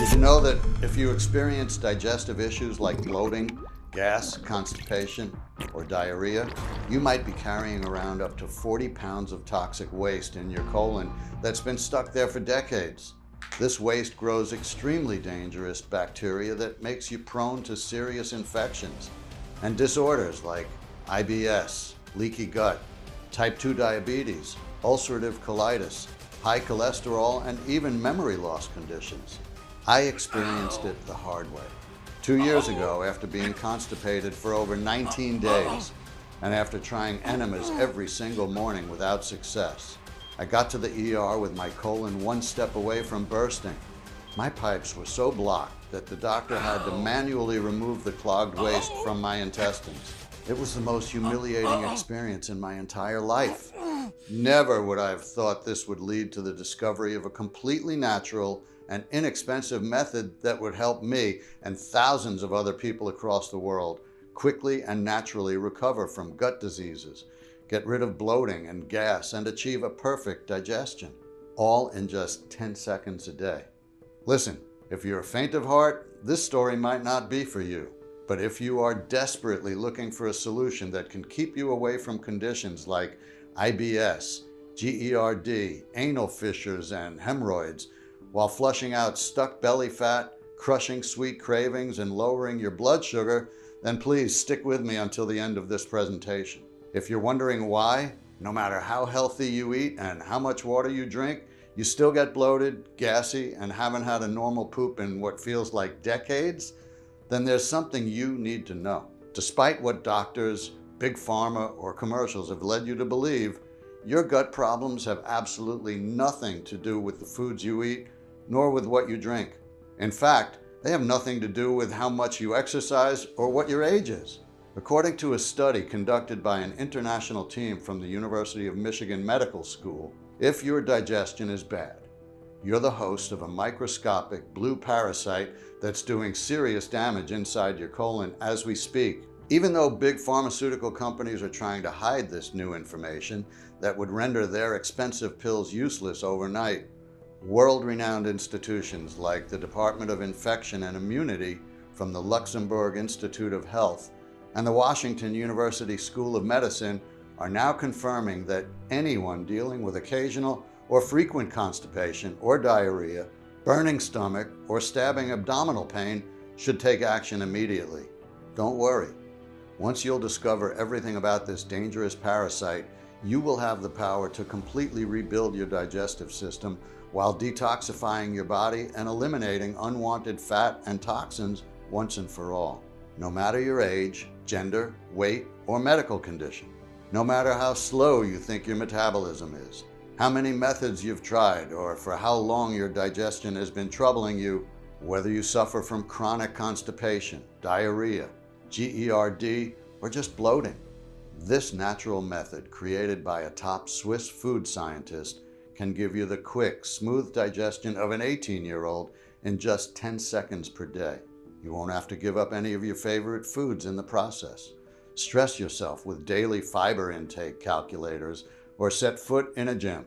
Did you know that if you experience digestive issues like bloating, gas, constipation, or diarrhea, you might be carrying around up to 40 pounds of toxic waste in your colon that's been stuck there for decades? This waste grows extremely dangerous bacteria that makes you prone to serious infections and disorders like IBS, leaky gut, type 2 diabetes, ulcerative colitis, high cholesterol, and even memory loss conditions. I experienced it the hard way. 2 years ago, after being constipated for over 19 days, and after trying enemas every single morning without success, I got to the ER with my colon one step away from bursting. My pipes were so blocked that the doctor had to manually remove the clogged waste from my intestines. It was the most humiliating experience in my entire life. Never would I have thought this would lead to the discovery of a completely natural and inexpensive method that would help me and thousands of other people across the world quickly and naturally recover from gut diseases, get rid of bloating and gas, and achieve a perfect digestion, all in just 10 seconds a day. Listen, if you're faint of heart, this story might not be for you. But if you are desperately looking for a solution that can keep you away from conditions like IBS, GERD, anal fissures, and hemorrhoids, while flushing out stuck belly fat, crushing sweet cravings, and lowering your blood sugar, then please stick with me until the end of this presentation. If you're wondering why, no matter how healthy you eat and how much water you drink, you still get bloated, gassy, and haven't had a normal poop in what feels like decades, then there's something you need to know. Despite what doctors, big pharma, or commercials have led you to believe, your gut problems have absolutely nothing to do with the foods you eat, nor with what you drink. In fact, they have nothing to do with how much you exercise or what your age is. According to a study conducted by an international team from the University of Michigan Medical School, if your digestion is bad, you're the host of a microscopic blue parasite that's doing serious damage inside your colon as we speak. Even though big pharmaceutical companies are trying to hide this new information that would render their expensive pills useless overnight, world-renowned institutions like the Department of Infection and Immunity from the Luxembourg Institute of Health and the Washington University School of Medicine are now confirming that anyone dealing with occasional or frequent constipation or diarrhea, burning stomach, or stabbing abdominal pain should take action immediately. Don't worry. Once you'll discover everything about this dangerous parasite, you will have the power to completely rebuild your digestive system while detoxifying your body and eliminating unwanted fat and toxins once and for all. No matter your age, gender, weight, or medical condition. No matter how slow you think your metabolism is, how many methods you've tried, or for how long your digestion has been troubling you, whether you suffer from chronic constipation, diarrhea, GERD, or just bloating. This natural method, created by a top Swiss food scientist, can give you the quick, smooth digestion of an 18-year-old in just 10 seconds per day. You won't have to give up any of your favorite foods in the process, stress yourself with daily fiber intake calculators, or set foot in a gym.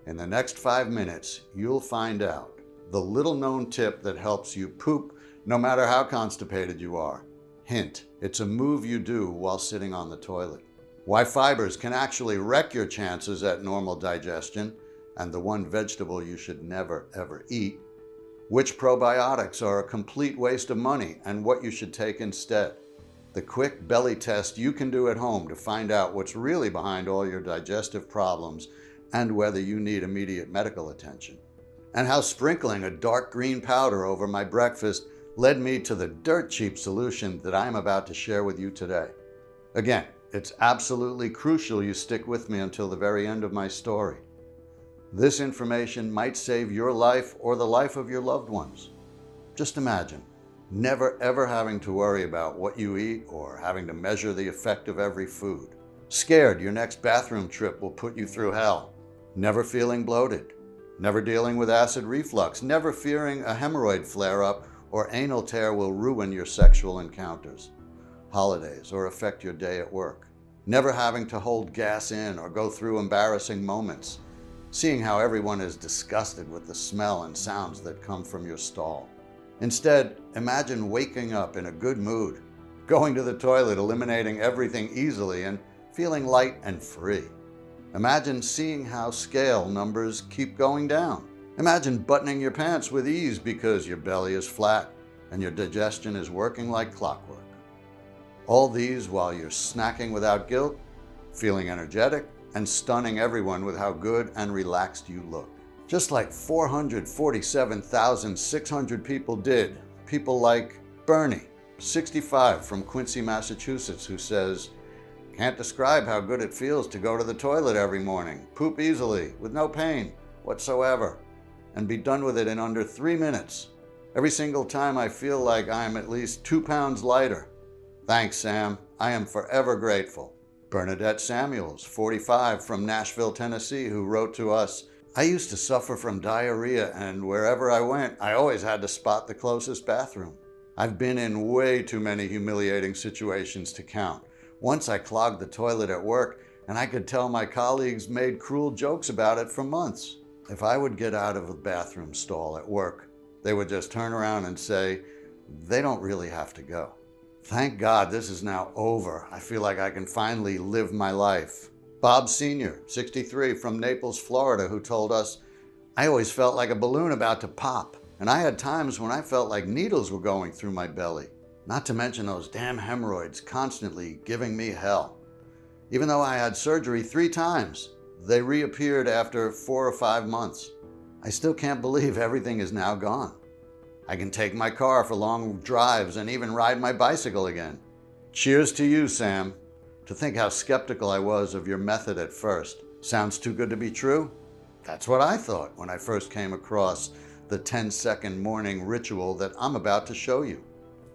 In the next 5 minutes, you'll find out the little-known tip that helps you poop no matter how constipated you are. Hint, it's a move you do while sitting on the toilet. Why fibers can actually wreck your chances at normal digestion, and the one vegetable you should never ever eat. Which probiotics are a complete waste of money and what you should take instead. The quick belly test you can do at home to find out what's really behind all your digestive problems and whether you need immediate medical attention. And how sprinkling a dark green powder over my breakfast led me to the dirt cheap solution that I'm about to share with you today. Again, it's absolutely crucial you stick with me until the very end of my story. This information might save your life or the life of your loved ones. Just imagine never ever having to worry about what you eat or having to measure the effect of every food. Scared your next bathroom trip will put you through hell. Never feeling bloated. Never dealing with acid reflux. Never fearing a hemorrhoid flare-up or anal tear will ruin your sexual encounters, holidays, or affect your day at work. Never having to hold gas in or go through embarrassing moments, seeing how everyone is disgusted with the smell and sounds that come from your stall. Instead, imagine waking up in a good mood, going to the toilet, eliminating everything easily, and feeling light and free. Imagine seeing how scale numbers keep going down. Imagine buttoning your pants with ease because your belly is flat and your digestion is working like clockwork. All these while you're snacking without guilt, feeling energetic, and stunning everyone with how good and relaxed you look. Just like 447,600 people did. People like Bernie, 65, from Quincy, Massachusetts, who says, "Can't describe how good it feels to go to the toilet every morning, poop easily, with no pain whatsoever, and be done with it in under 3 minutes. Every single time I feel like I'm at least 2 pounds lighter. Thanks, Sam. I am forever grateful." Bernadette Samuels, 45, from Nashville, Tennessee, who wrote to us, "I used to suffer from diarrhea, and wherever I went, I always had to spot the closest bathroom. I've been in way too many humiliating situations to count. Once I clogged the toilet at work, and I could tell my colleagues made cruel jokes about it for months. If I would get out of a bathroom stall at work, they would just turn around and say, they don't really have to go. Thank God this is now over. I feel like I can finally live my life." Bob Sr., 63, from Naples, Florida, who told us, "I always felt like a balloon about to pop, and I had times when I felt like needles were going through my belly. Not to mention those damn hemorrhoids constantly giving me hell. Even though I had surgery 3 times, they reappeared after 4 or 5 months. I still can't believe everything is now gone. I can take my car for long drives and even ride my bicycle again. Cheers to you, Sam. To think how skeptical I was of your method at first. Sounds too good to be true? That's what I thought when I first came across the 10-second morning ritual that I'm about to show you.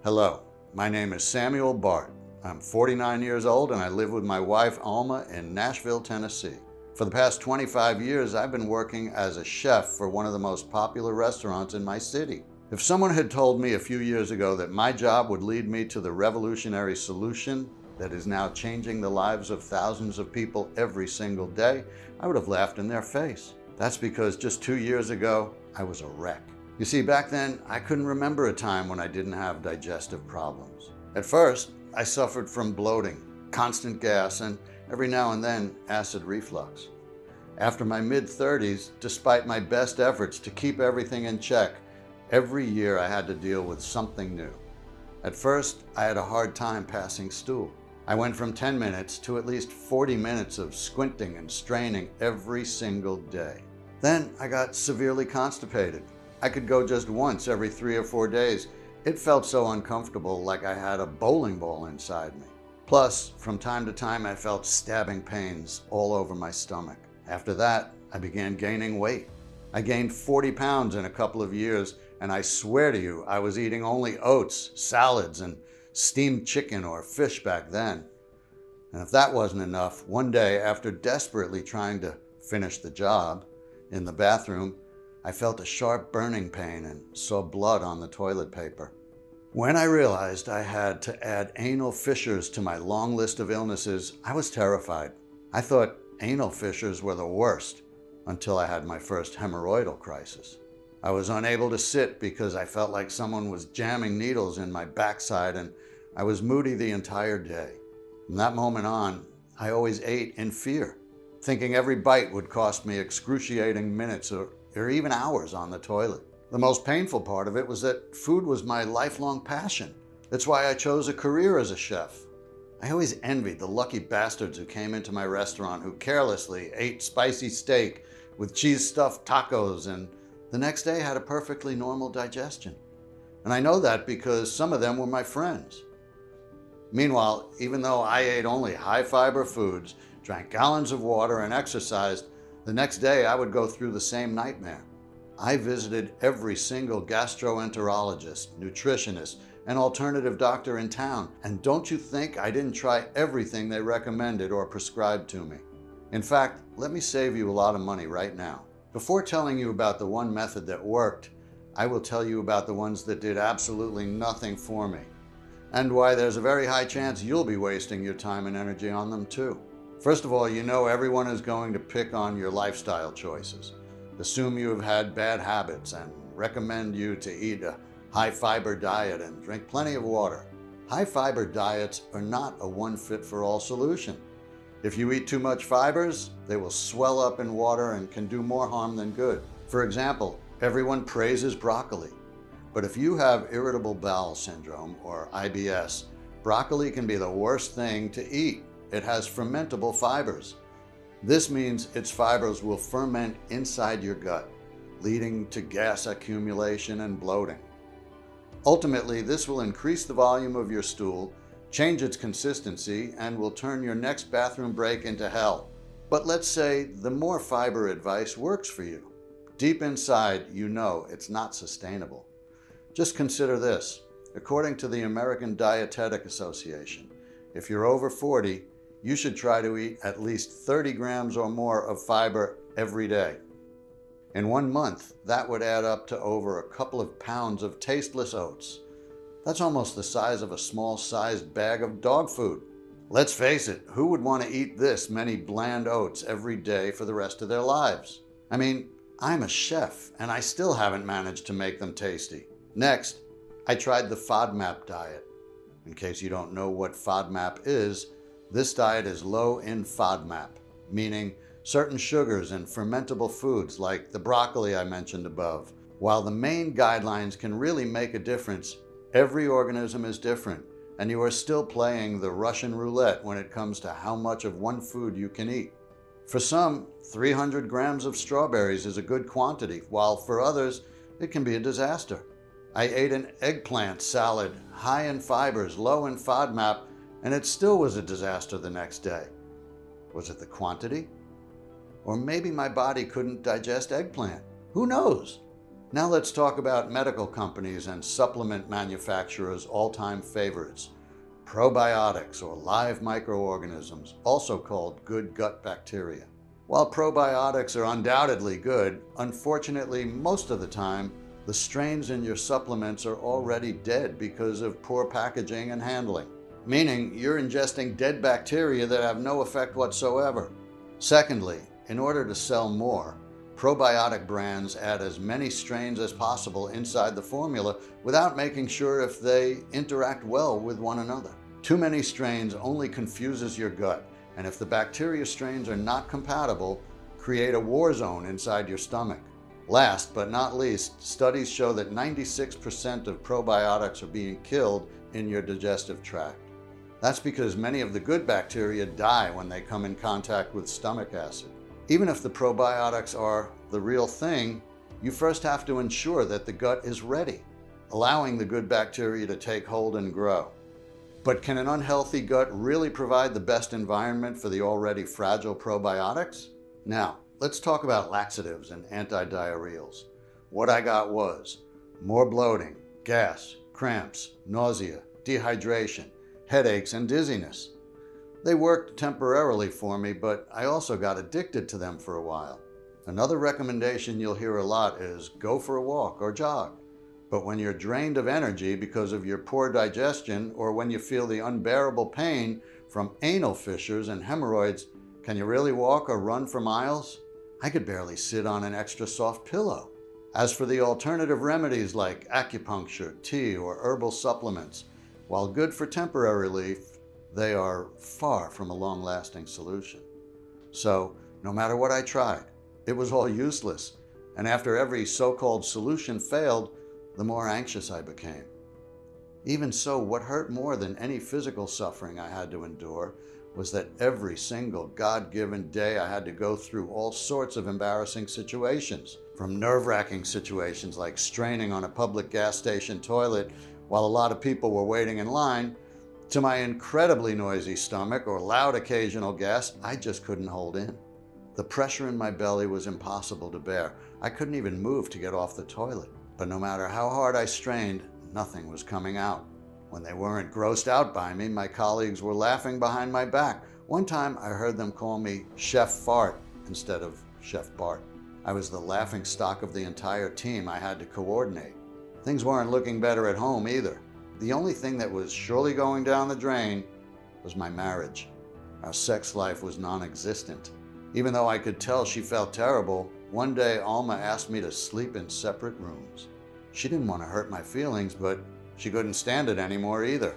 Hello, my name is Samuel Bart. I'm 49 years old and I live with my wife Alma in Nashville, Tennessee. For the past 25 years, I've been working as a chef for one of the most popular restaurants in my city. If someone had told me a few years ago that my job would lead me to the revolutionary solution that is now changing the lives of thousands of people every single day, I would have laughed in their face. That's because just 2 years ago, I was a wreck. You see, back then, I couldn't remember a time when I didn't have digestive problems. At first, I suffered from bloating, constant gas, and every now and then, acid reflux. After my mid-30s, despite my best efforts to keep everything in check, every year I had to deal with something new. At first, I had a hard time passing stool. I went from 10 minutes to at least 40 minutes of squinting and straining every single day. Then I got severely constipated. I could go just once every 3 or 4 days. It felt so uncomfortable, like I had a bowling ball inside me. Plus, from time to time, I felt stabbing pains all over my stomach. After that, I began gaining weight. I gained 40 pounds in a couple of years, and I swear to you, I was eating only oats, salads, and steamed chicken or fish back then. And if that wasn't enough, one day, after desperately trying to finish the job in the bathroom, I felt a sharp burning pain and saw blood on the toilet paper. When I realized I had to add anal fissures to my long list of illnesses, I was terrified. I thought anal fissures were the worst until I had my first hemorrhoidal crisis. I was unable to sit because I felt like someone was jamming needles in my backside, and I was moody the entire day. From that moment on, I always ate in fear, thinking every bite would cost me excruciating minutes or even hours on the toilet. The most painful part of it was that food was my lifelong passion. That's why I chose a career as a chef. I always envied the lucky bastards who came into my restaurant who carelessly ate spicy steak with cheese-stuffed tacos and the next day had a perfectly normal digestion. And I know that because some of them were my friends. Meanwhile, even though I ate only high-fiber foods, drank gallons of water, and exercised, the next day I would go through the same nightmare. I visited every single gastroenterologist, nutritionist, and alternative doctor in town, and don't you think I didn't try everything they recommended or prescribed to me? In fact, let me save you a lot of money right now. Before telling you about the one method that worked, I will tell you about the ones that did absolutely nothing for me, and why there's a very high chance you'll be wasting your time and energy on them too. First of all, you know everyone is going to pick on your lifestyle choices, assume you have had bad habits, and recommend you to eat a high fiber diet and drink plenty of water. High fiber diets are not a one fit for all solution. If you eat too much fibers, they will swell up in water and can do more harm than good. For example, everyone praises broccoli. But if you have irritable bowel syndrome or IBS, broccoli can be the worst thing to eat. It has fermentable fibers. This means its fibers will ferment inside your gut, leading to gas accumulation and bloating. Ultimately, this will increase the volume of your stool, change its consistency, and will turn your next bathroom break into hell. But let's say the more fiber advice works for you. Deep inside, you know it's not sustainable. Just consider this. According to the American Dietetic Association, if you're over 40, you should try to eat at least 30 grams or more of fiber every day. In 1 month, that would add up to over a couple of pounds of tasteless oats. That's almost the size of a small-sized bag of dog food. Let's face it, who would want to eat this many bland oats every day for the rest of their lives? I mean, I'm a chef, and I still haven't managed to make them tasty. Next, I tried the FODMAP diet. In case you don't know what FODMAP is, this diet is low in FODMAP, meaning certain sugars and fermentable foods like the broccoli I mentioned above. While the main guidelines can really make a difference, every organism is different, and you are still playing the Russian roulette when it comes to how much of one food you can eat. For some, 300 grams of strawberries is a good quantity, while for others, it can be a disaster. I ate an eggplant salad, high in fibers, low in FODMAP, and it still was a disaster the next day. Was it the quantity? Or maybe my body couldn't digest eggplant. Who knows? Now let's talk about medical companies and supplement manufacturers' all-time favorites. Probiotics, or live microorganisms, also called good gut bacteria. While probiotics are undoubtedly good, unfortunately, most of the time, the strains in your supplements are already dead because of poor packaging and handling, meaning you're ingesting dead bacteria that have no effect whatsoever. Secondly, in order to sell more, probiotic brands add as many strains as possible inside the formula without making sure if they interact well with one another. Too many strains only confuses your gut, and if the bacteria strains are not compatible, create a war zone inside your stomach. Last but not least, studies show that 96% of probiotics are being killed in your digestive tract. That's because many of the good bacteria die when they come in contact with stomach acid. Even if the probiotics are the real thing, you first have to ensure that the gut is ready, allowing the good bacteria to take hold and grow. But can an unhealthy gut really provide the best environment for the already fragile probiotics? Now, let's talk about laxatives and antidiarrheals. What I got was more bloating, gas, cramps, nausea, dehydration, headaches, and dizziness. They worked temporarily for me, but I also got addicted to them for a while. Another recommendation you'll hear a lot is go for a walk or jog. But when you're drained of energy because of your poor digestion, or when you feel the unbearable pain from anal fissures and hemorrhoids, can you really walk or run for miles? I could barely sit on an extra soft pillow. As for the alternative remedies like acupuncture, tea, or herbal supplements, while good for temporary relief, they are far from a long-lasting solution. So, no matter what I tried, it was all useless, and after every so-called solution failed, the more anxious I became. Even so, what hurt more than any physical suffering I had to endure was that every single God-given day I had to go through all sorts of embarrassing situations, from nerve-wracking situations like straining on a public gas station toilet while a lot of people were waiting in line, to my incredibly noisy stomach or loud occasional gas I just couldn't hold in. The pressure in my belly was impossible to bear. I couldn't even move to get off the toilet. But no matter how hard I strained, nothing was coming out. When they weren't grossed out by me, my colleagues were laughing behind my back. One time I heard them call me Chef Fart instead of Chef Bart. I was the laughing stock of the entire team I had to coordinate. Things weren't looking better at home either. The only thing that was surely going down the drain was my marriage. Our sex life was non-existent. Even though I could tell she felt terrible, one day Alma asked me to sleep in separate rooms. She didn't want to hurt my feelings, but she couldn't stand it anymore either.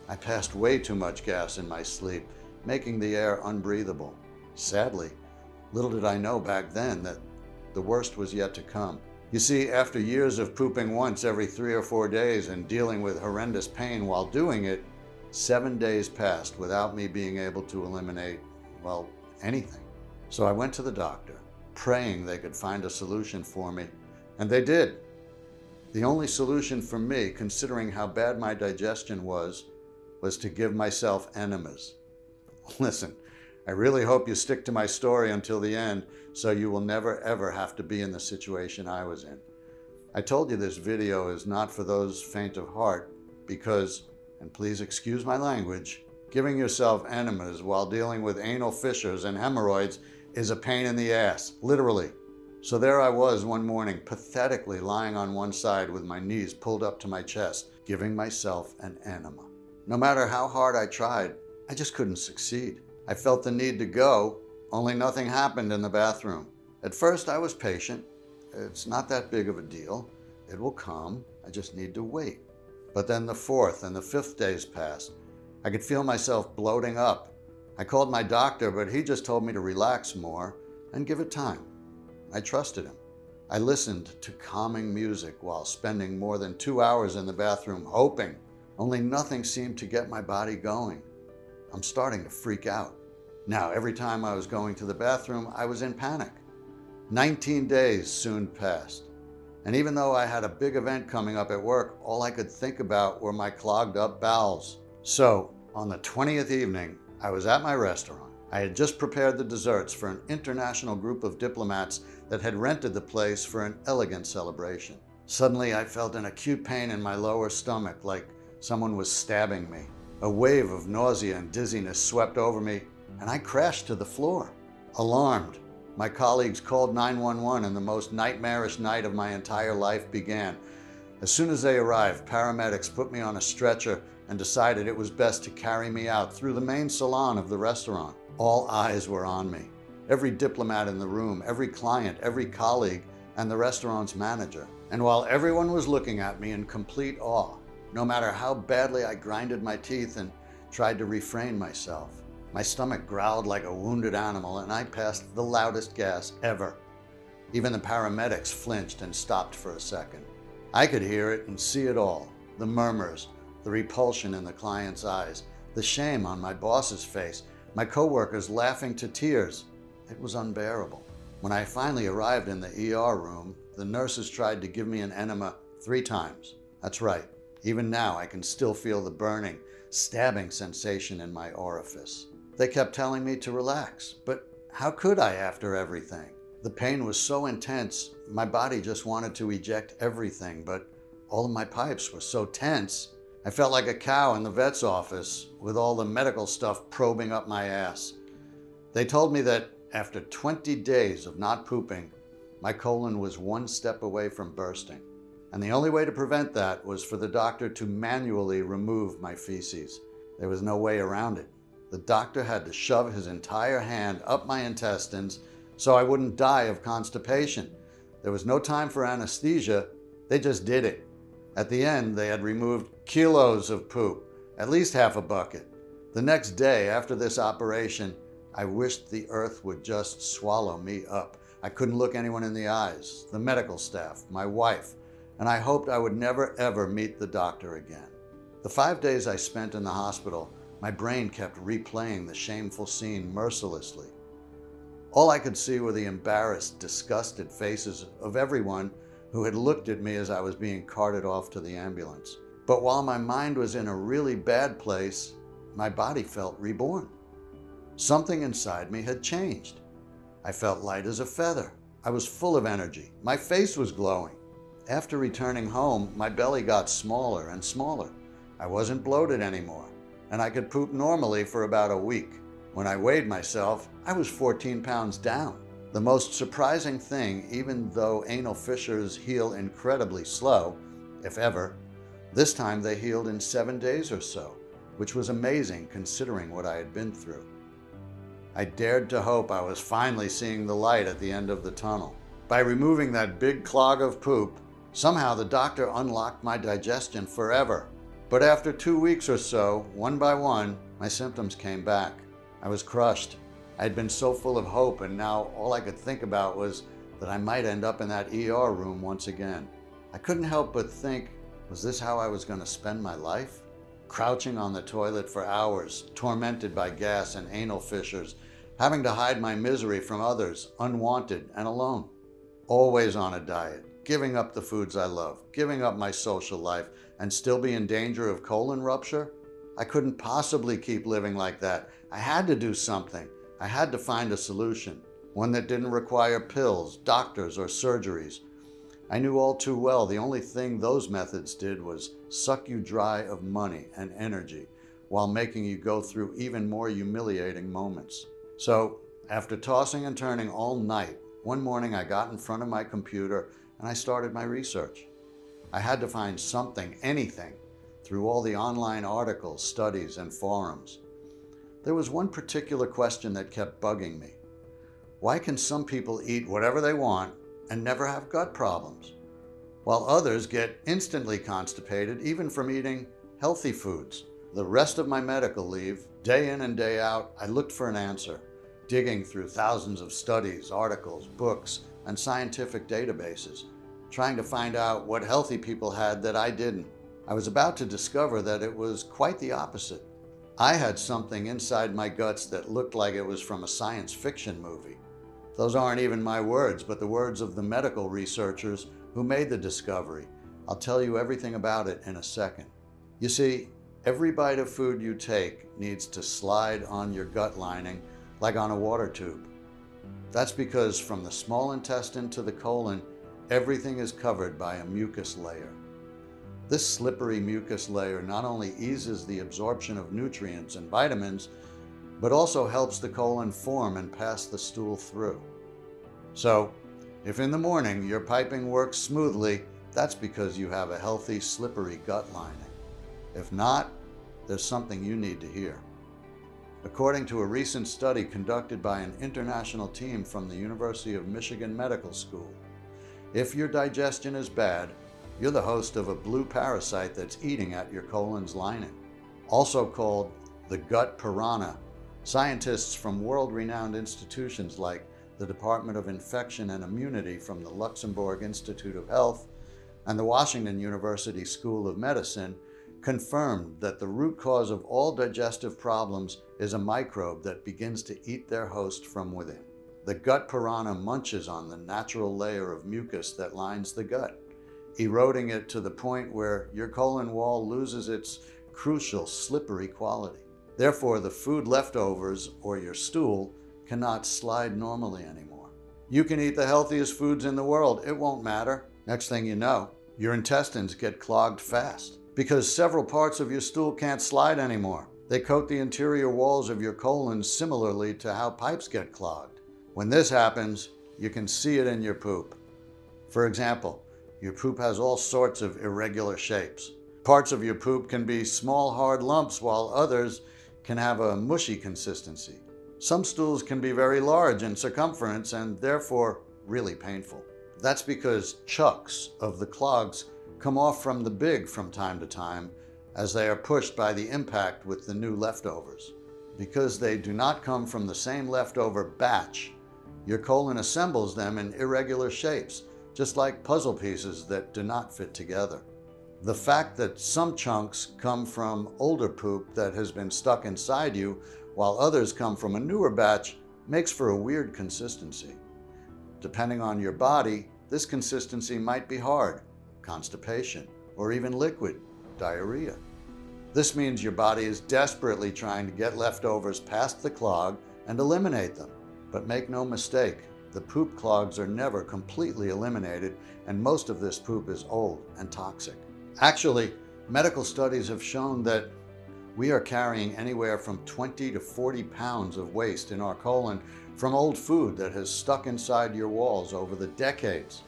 I passed way too much gas in my sleep, making the air unbreathable. Sadly, little did I know back then that the worst was yet to come. You see, after years of pooping once every 3 or 4 days and dealing with horrendous pain while doing it, 7 days passed without me being able to eliminate, well, anything. So I went to the doctor, praying they could find a solution for me, and they did. The only solution for me, considering how bad my digestion was to give myself enemas. Listen, I really hope you stick to my story until the end, so you will never ever have to be in the situation I was in. I told you this video is not for those faint of heart because, and please excuse my language, giving yourself enemas while dealing with anal fissures and hemorrhoids is a pain in the ass, literally. So there I was one morning, pathetically lying on one side with my knees pulled up to my chest, giving myself an enema. No matter how hard I tried, I just couldn't succeed. I felt the need to go, only nothing happened in the bathroom. At first I was patient. It's not that big of a deal. It will come. I just need to wait. But then the 4th and the 5th days passed. I could feel myself bloating up. I called my doctor, but he just told me to relax more and give it time. I trusted him. I listened to calming music while spending more than 2 hours in the bathroom hoping. Only nothing seemed to get my body going. I'm starting to freak out. Now, every time I was going to the bathroom, I was in panic. 19 days soon passed. And even though I had a big event coming up at work, all I could think about were my clogged up bowels. So, on the 20th evening, I was at my restaurant. I had just prepared the desserts for an international group of diplomats that had rented the place for an elegant celebration. Suddenly, I felt an acute pain in my lower stomach, like someone was stabbing me. A wave of nausea and dizziness swept over me, and I crashed to the floor. Alarmed, my colleagues called 911 and the most nightmarish night of my entire life began. As soon as they arrived, paramedics put me on a stretcher and decided it was best to carry me out through the main salon of the restaurant. All eyes were on me. Every diplomat in the room, every client, every colleague, and the restaurant's manager. And while everyone was looking at me in complete awe, no matter how badly I grinded my teeth and tried to refrain myself, my stomach growled like a wounded animal and I passed the loudest gas ever. Even the paramedics flinched and stopped for a second. I could hear it and see it all. The murmurs, the repulsion in the client's eyes, the shame on my boss's face, my coworkers laughing to tears. It was unbearable. When I finally arrived in the ER room, the nurses tried to give me an enema 3 times. That's right. Even now, I can still feel the burning, stabbing sensation in my orifice. They kept telling me to relax, but how could I after everything? The pain was so intense, my body just wanted to eject everything, but all of my pipes were so tense, I felt like a cow in the vet's office with all the medical stuff probing up my ass. They told me that after 20 days of not pooping, my colon was 1 step away from bursting. And the only way to prevent that was for the doctor to manually remove my feces. There was no way around it. The doctor had to shove his entire hand up my intestines so I wouldn't die of constipation. There was no time for anesthesia. They just did it. At the end, they had removed kilos of poop, at least half a bucket. The next day after this operation, I wished the earth would just swallow me up. I couldn't look anyone in the eyes, the medical staff, my wife, and I hoped I would never ever meet the doctor again. The 5 days I spent in the hospital, my brain kept replaying the shameful scene mercilessly. All I could see were the embarrassed, disgusted faces of everyone who had looked at me as I was being carted off to the ambulance. But while my mind was in a really bad place, my body felt reborn. Something inside me had changed. I felt light as a feather. I was full of energy. My face was glowing. After returning home, my belly got smaller and smaller. I wasn't bloated anymore, and I could poop normally for about a week. When I weighed myself, I was 14 pounds down. The most surprising thing, even though anal fissures heal incredibly slow, if ever, this time they healed in 7 days or so, which was amazing considering what I had been through. I dared to hope I was finally seeing the light at the end of the tunnel. By removing that big clog of poop, Somehow the doctor unlocked my digestion forever. But after 2 weeks or so, one by one, my symptoms came back. I was crushed. I had been so full of hope, and now all I could think about was that I might end up in that ER room once again. I couldn't help but think, was this how I was going to spend my life? Crouching on the toilet for hours, tormented by gas and anal fissures, having to hide my misery from others, unwanted and alone. Always on a diet, giving up the foods I love, giving up my social life, and still be in danger of colon rupture? I couldn't possibly keep living like that. I had to do something. I had to find a solution, one that didn't require pills, doctors, or surgeries. I knew all too well the only thing those methods did was suck you dry of money and energy while making you go through even more humiliating moments. So, after tossing and turning all night, one morning I got in front of my computer and I started my research. I had to find something, anything, through all the online articles, studies, and forums. There was one particular question that kept bugging me. Why can some people eat whatever they want and never have gut problems, while others get instantly constipated even from eating healthy foods? The rest of my medical leave, day in and day out, I looked for an answer, digging through thousands of studies, articles, books, and scientific databases, trying to find out what healthy people had that I didn't. I was about to discover that it was quite the opposite. I had something inside my guts that looked like it was from a science fiction movie. Those aren't even my words, but the words of the medical researchers who made the discovery. I'll tell you everything about it in a second. You see, every bite of food you take needs to slide on your gut lining like on a water tube. That's because from the small intestine to the colon, everything is covered by a mucus layer. This slippery mucus layer not only eases the absorption of nutrients and vitamins, but also helps the colon form and pass the stool through. So, if in the morning your piping works smoothly, that's because you have a healthy, slippery gut lining. If not, there's something you need to hear. According to a recent study conducted by an international team from the University of Michigan Medical School, if your digestion is bad, you're the host of a blue parasite that's eating at your colon's lining. Also called the gut piranha, scientists from world-renowned institutions like the Department of Infection and Immunity from the Luxembourg Institute of Health and the Washington University School of Medicine confirmed that the root cause of all digestive problems is a microbe that begins to eat their host from within. The gut piranha munches on the natural layer of mucus that lines the gut, eroding it to the point where your colon wall loses its crucial slippery quality. Therefore, the food leftovers or your stool cannot slide normally anymore. You can eat the healthiest foods in the world, it won't matter. Next thing you know, your intestines get clogged fast because several parts of your stool can't slide anymore. They coat the interior walls of your colon similarly to how pipes get clogged. When this happens, you can see it in your poop. For example, your poop has all sorts of irregular shapes. Parts of your poop can be small, hard lumps, while others can have a mushy consistency. Some stools can be very large in circumference and therefore really painful. That's because chunks of the clogs come off from the big from time to time as they are pushed by the impact with the new leftovers. Because they do not come from the same leftover batch, your colon assembles them in irregular shapes, just like puzzle pieces that do not fit together. The fact that some chunks come from older poop that has been stuck inside you, while others come from a newer batch, makes for a weird consistency. Depending on your body, this consistency might be hard, constipation, or even liquid, diarrhea. This means your body is desperately trying to get leftovers past the clog and eliminate them. But make no mistake, the poop clogs are never completely eliminated, and most of this poop is old and toxic. Actually, medical studies have shown that we are carrying anywhere from 20 to 40 pounds of waste in our colon from old food that has stuck inside your walls over the decades.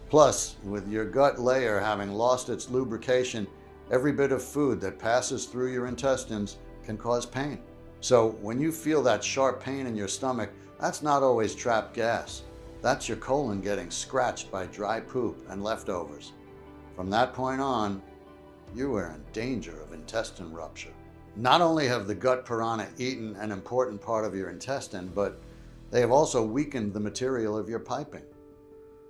Plus, with your gut layer having lost its lubrication, every bit of food that passes through your intestines can cause pain. So when you feel that sharp pain in your stomach, that's not always trapped gas. That's your colon getting scratched by dry poop and leftovers. From that point on, you were in danger of intestine rupture. Not only have the gut piranha eaten an important part of your intestine, but they have also weakened the material of your piping.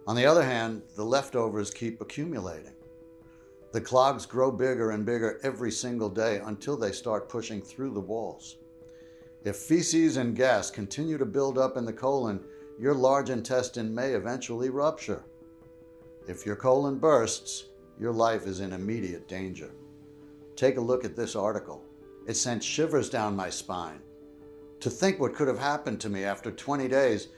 On the other hand, the leftovers keep accumulating. The clogs grow bigger and bigger every single day until they start pushing through the walls. If feces and gas continue to build up in the colon, your large intestine may eventually rupture. If your colon bursts, your life is in immediate danger. Take a look at this article. It sent shivers down my spine. To think what could have happened to me after 20 days,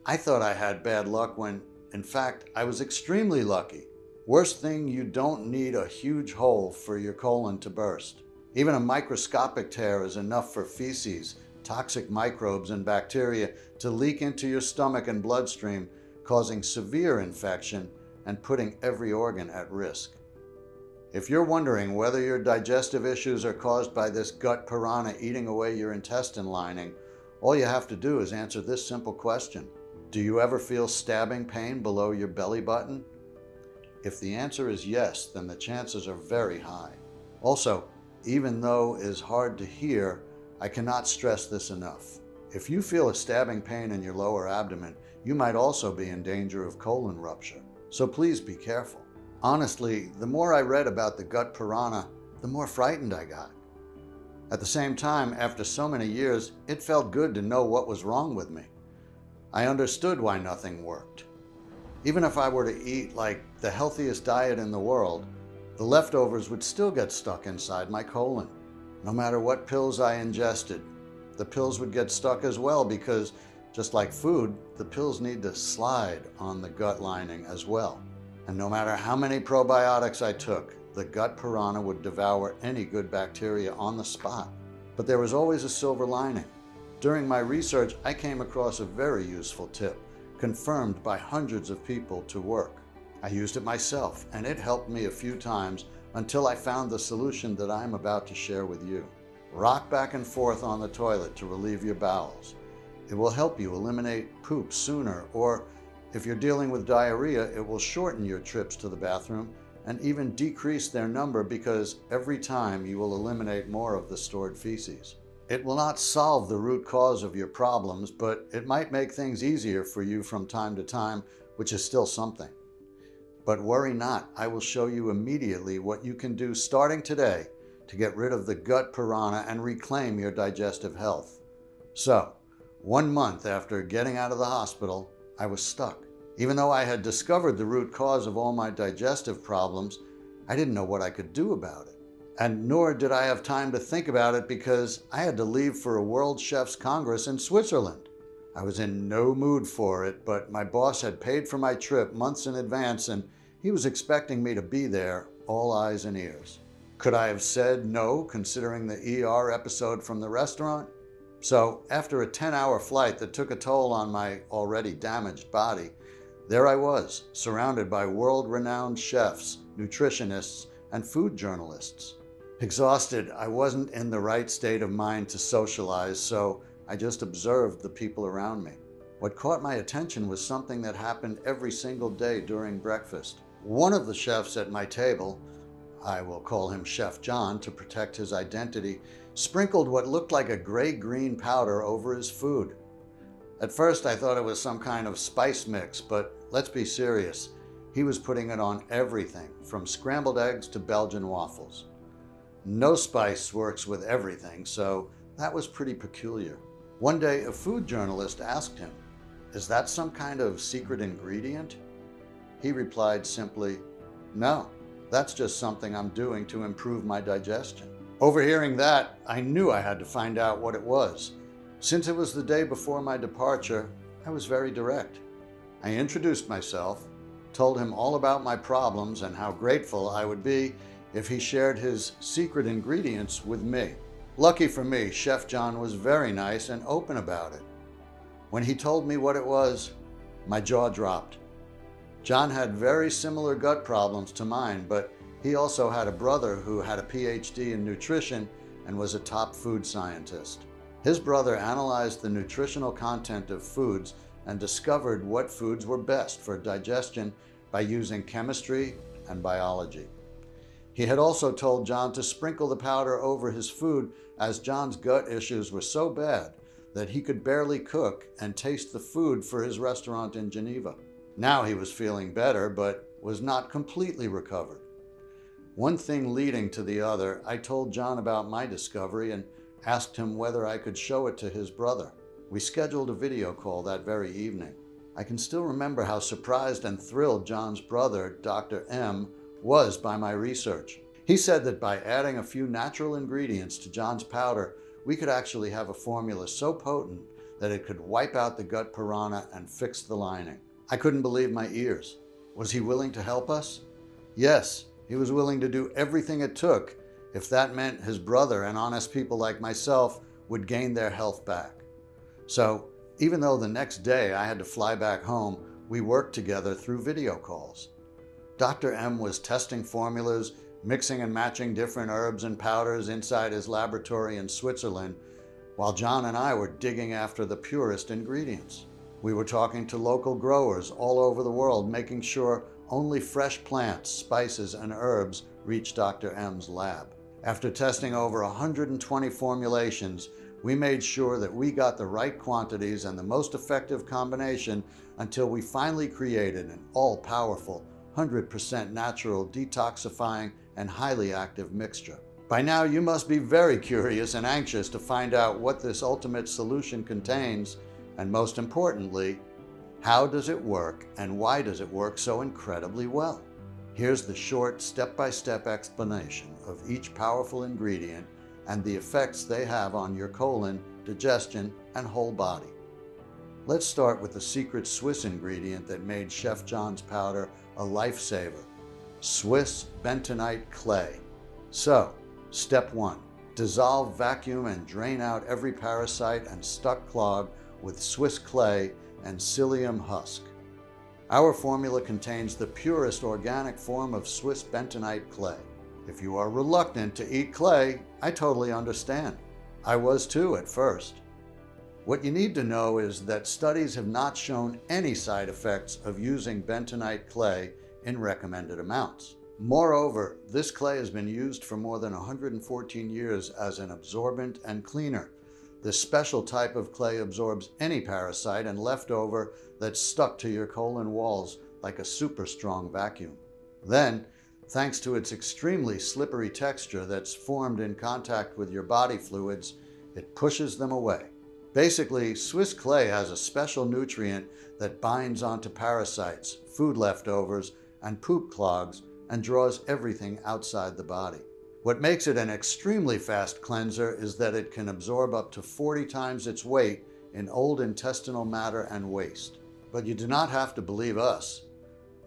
I thought I had bad luck when, in fact, I was extremely lucky. Worst thing, you don't need a huge hole for your colon to burst. Even a microscopic tear is enough for feces, toxic microbes, and bacteria to leak into your stomach and bloodstream, causing severe infection and putting every organ at risk. If you're wondering whether your digestive issues are caused by this gut piranha eating away your intestine lining, all you have to do is answer this simple question. Do you ever feel stabbing pain below your belly button? If the answer is yes, then the chances are very high. Also, even though it is hard to hear, I cannot stress this enough. If you feel a stabbing pain in your lower abdomen, you might also be in danger of colon rupture. So please be careful. Honestly, the more I read about the gut piranha, the more frightened I got. At the same time, after so many years, it felt good to know what was wrong with me. I understood why nothing worked. Even if I were to eat like the healthiest diet in the world, the leftovers would still get stuck inside my colon. No matter what pills I ingested, the pills would get stuck as well because, just like food, the pills need to slide on the gut lining as well. And no matter how many probiotics I took, the gut piranha would devour any good bacteria on the spot. But there was always a silver lining. During my research, I came across a very useful tip, confirmed by hundreds of people to work. I used it myself, and it helped me a few times until I found the solution that I'm about to share with you. Rock back and forth on the toilet to relieve your bowels. It will help you eliminate poop sooner, or if you're dealing with diarrhea, it will shorten your trips to the bathroom and even decrease their number because every time you will eliminate more of the stored feces. It will not solve the root cause of your problems, but it might make things easier for you from time to time, which is still something. But worry not, I will show you immediately what you can do starting today to get rid of the gut piranha and reclaim your digestive health. So, 1 month after getting out of the hospital, I was stuck. Even though I had discovered the root cause of all my digestive problems, I didn't know what I could do about it. And nor did I have time to think about it because I had to leave for a World Chefs Congress in Switzerland. I was in no mood for it, but my boss had paid for my trip months in advance and he was expecting me to be there, all eyes and ears. Could I have said no, considering the ER episode from the restaurant? So, after a 10-hour flight that took a toll on my already damaged body, there I was, surrounded by world-renowned chefs, nutritionists, and food journalists. Exhausted, I wasn't in the right state of mind to socialize, so I just observed the people around me. What caught my attention was something that happened every single day during breakfast. One of the chefs at my table, I will call him Chef John to protect his identity, sprinkled what looked like a gray-green powder over his food. At first I thought it was some kind of spice mix, but let's be serious. He was putting it on everything, from scrambled eggs to Belgian waffles. No spice works with everything, so that was pretty peculiar. One day, a food journalist asked him, "Is that some kind of secret ingredient?" He replied simply, "No, that's just something I'm doing to improve my digestion." Overhearing that, I knew I had to find out what it was. Since it was the day before my departure, I was very direct. I introduced myself, told him all about my problems and how grateful I would be if he shared his secret ingredients with me. Lucky for me, Chef John was very nice and open about it. When he told me what it was, my jaw dropped. John had very similar gut problems to mine, but he also had a brother who had a PhD in nutrition and was a top food scientist. His brother analyzed the nutritional content of foods and discovered what foods were best for digestion by using chemistry and biology. He had also told John to sprinkle the powder over his food, as John's gut issues were so bad that he could barely cook and taste the food for his restaurant in Geneva. Now he was feeling better, but was not completely recovered. One thing leading to the other, I told John about my discovery and asked him whether I could show it to his brother. We scheduled a video call that very evening. I can still remember how surprised and thrilled John's brother, Dr. M, was by my research. He said that by adding a few natural ingredients to John's powder, we could actually have a formula so potent that it could wipe out the gut piranha and fix the lining. I couldn't believe my ears. Was he willing to help us? Yes, he was willing to do everything it took if that meant his brother and honest people like myself would gain their health back. So, even though the next day I had to fly back home, we worked together through video calls. Dr. M was testing formulas, mixing and matching different herbs and powders inside his laboratory in Switzerland, while John and I were digging after the purest ingredients. We were talking to local growers all over the world, making sure only fresh plants, spices, and herbs reached Dr. M's lab. After testing over 120 formulations, we made sure that we got the right quantities and the most effective combination until we finally created an all-powerful, 100% natural, detoxifying, and highly active mixture. By now, you must be very curious and anxious to find out what this ultimate solution contains, and most importantly, how does it work and why does it work so incredibly well? Here's the short step-by-step explanation of each powerful ingredient and the effects they have on your colon, digestion, and whole body. Let's start with the secret Swiss ingredient that made Chef John's powder a lifesaver: Swiss bentonite clay. So, step 1. Dissolve, vacuum, and drain out every parasite and stuck clog with Swiss clay and psyllium husk. Our formula contains the purest organic form of Swiss bentonite clay. If you are reluctant to eat clay, I totally understand. I was too at first. What you need to know is that studies have not shown any side effects of using bentonite clay in recommended amounts. Moreover, this clay has been used for more than 114 years as an absorbent and cleaner. This special type of clay absorbs any parasite and leftover that's stuck to your colon walls like a super strong vacuum. Then, thanks to its extremely slippery texture that's formed in contact with your body fluids, it pushes them away. Basically, Swiss clay has a special nutrient that binds onto parasites, food leftovers, and poop clogs and draws everything outside the body. What makes it an extremely fast cleanser is that it can absorb up to 40 times its weight in old intestinal matter and waste. But you do not have to believe us.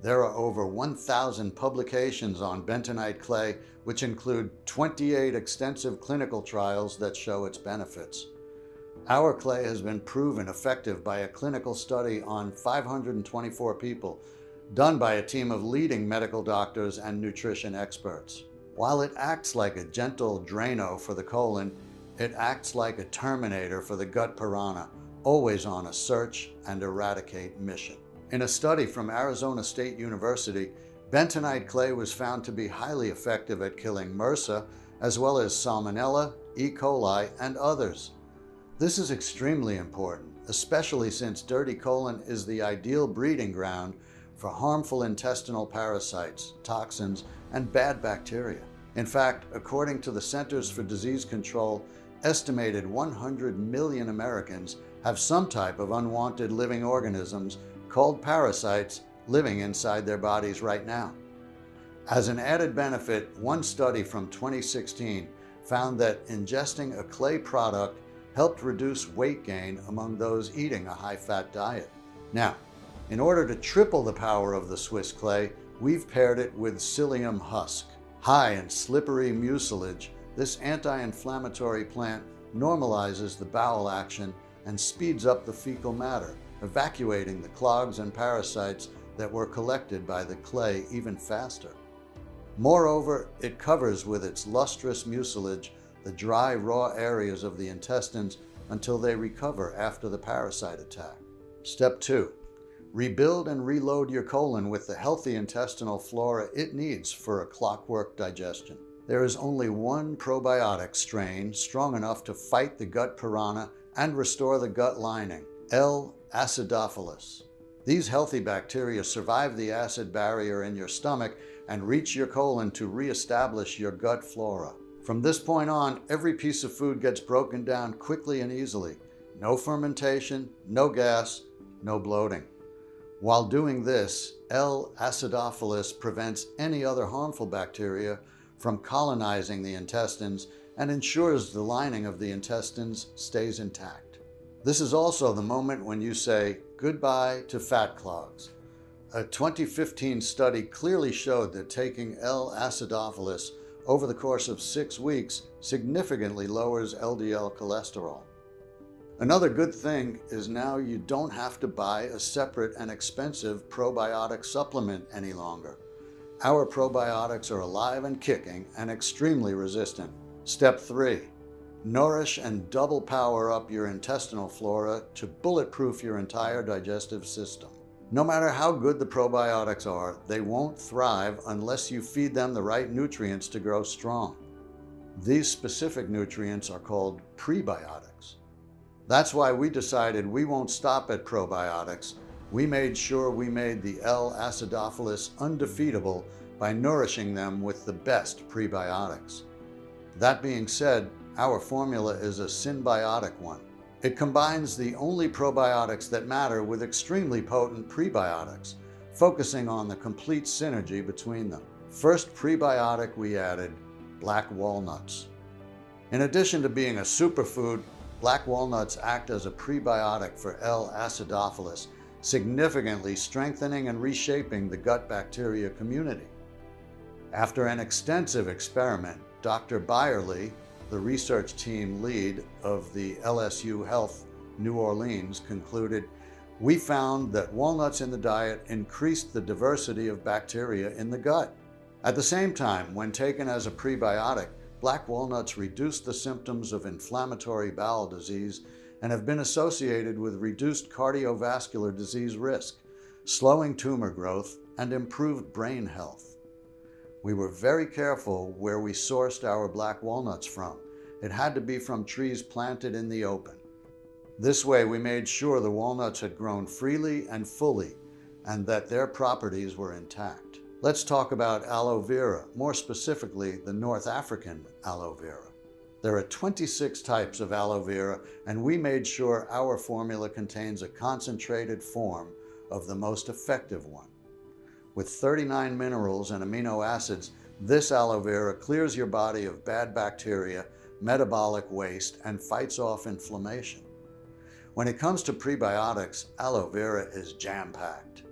There are over 1,000 publications on bentonite clay, which include 28 extensive clinical trials that show its benefits. Our clay has been proven effective by a clinical study on 524 people, done by a team of leading medical doctors and nutrition experts. While it acts like a gentle Drano for the colon, it acts like a Terminator for the gut piranha, always on a search and eradicate mission. In a study from Arizona State University, bentonite clay was found to be highly effective at killing MRSA, as well as Salmonella, E. coli, and others. This is extremely important, especially since dirty colon is the ideal breeding ground for harmful intestinal parasites, toxins, and bad bacteria. In fact, according to the Centers for Disease Control, estimated 100 million Americans have some type of unwanted living organisms called parasites living inside their bodies right now. As an added benefit, one study from 2016 found that ingesting a clay product helped reduce weight gain among those eating a high-fat diet. Now, in order to triple the power of the Swiss clay, we've paired it with psyllium husk. High in slippery mucilage, this anti-inflammatory plant normalizes the bowel action and speeds up the fecal matter, evacuating the clogs and parasites that were collected by the clay even faster. Moreover, it covers with its lustrous mucilage the dry, raw areas of the intestines until they recover after the parasite attack. Step 2. Rebuild and reload your colon with the healthy intestinal flora it needs for a clockwork digestion. There is only one probiotic strain strong enough to fight the gut piranha and restore the gut lining, L. acidophilus. These healthy bacteria survive the acid barrier in your stomach and reach your colon to reestablish your gut flora. From this point on, every piece of food gets broken down quickly and easily. No fermentation, no gas, no bloating. While doing this, L. acidophilus prevents any other harmful bacteria from colonizing the intestines and ensures the lining of the intestines stays intact. This is also the moment when you say goodbye to fat clogs. A 2015 study clearly showed that taking L. acidophilus over the course of 6 weeks significantly lowers LDL cholesterol. Another good thing is now you don't have to buy a separate and expensive probiotic supplement any longer. Our probiotics are alive and kicking and extremely resistant. Step 3. Nourish and double power up your intestinal flora to bulletproof your entire digestive system. No matter how good the probiotics are, they won't thrive unless you feed them the right nutrients to grow strong. These specific nutrients are called prebiotics. That's why we decided we won't stop at probiotics. We made sure we made the L. acidophilus undefeatable by nourishing them with the best prebiotics. That being said, our formula is a symbiotic one. It combines the only probiotics that matter with extremely potent prebiotics, focusing on the complete synergy between them. First prebiotic we added, black walnuts. In addition to being a superfood, black walnuts act as a prebiotic for L. acidophilus, significantly strengthening and reshaping the gut bacteria community. After an extensive experiment, Dr. Byerly, the research team lead of the LSU Health New Orleans, concluded, "We found that walnuts in the diet increased the diversity of bacteria in the gut." At the same time, when taken as a prebiotic, black walnuts reduce the symptoms of inflammatory bowel disease and have been associated with reduced cardiovascular disease risk, slowing tumor growth, and improved brain health. We were very careful where we sourced our black walnuts from. It had to be from trees planted in the open. This way, we made sure the walnuts had grown freely and fully, and that their properties were intact. Let's talk about aloe vera, more specifically the North African aloe vera. There are 26 types of aloe vera, and we made sure our formula contains a concentrated form of the most effective one. With 39 minerals and amino acids, this aloe vera clears your body of bad bacteria, metabolic waste, and fights off inflammation. When it comes to prebiotics, aloe vera is jam-packed.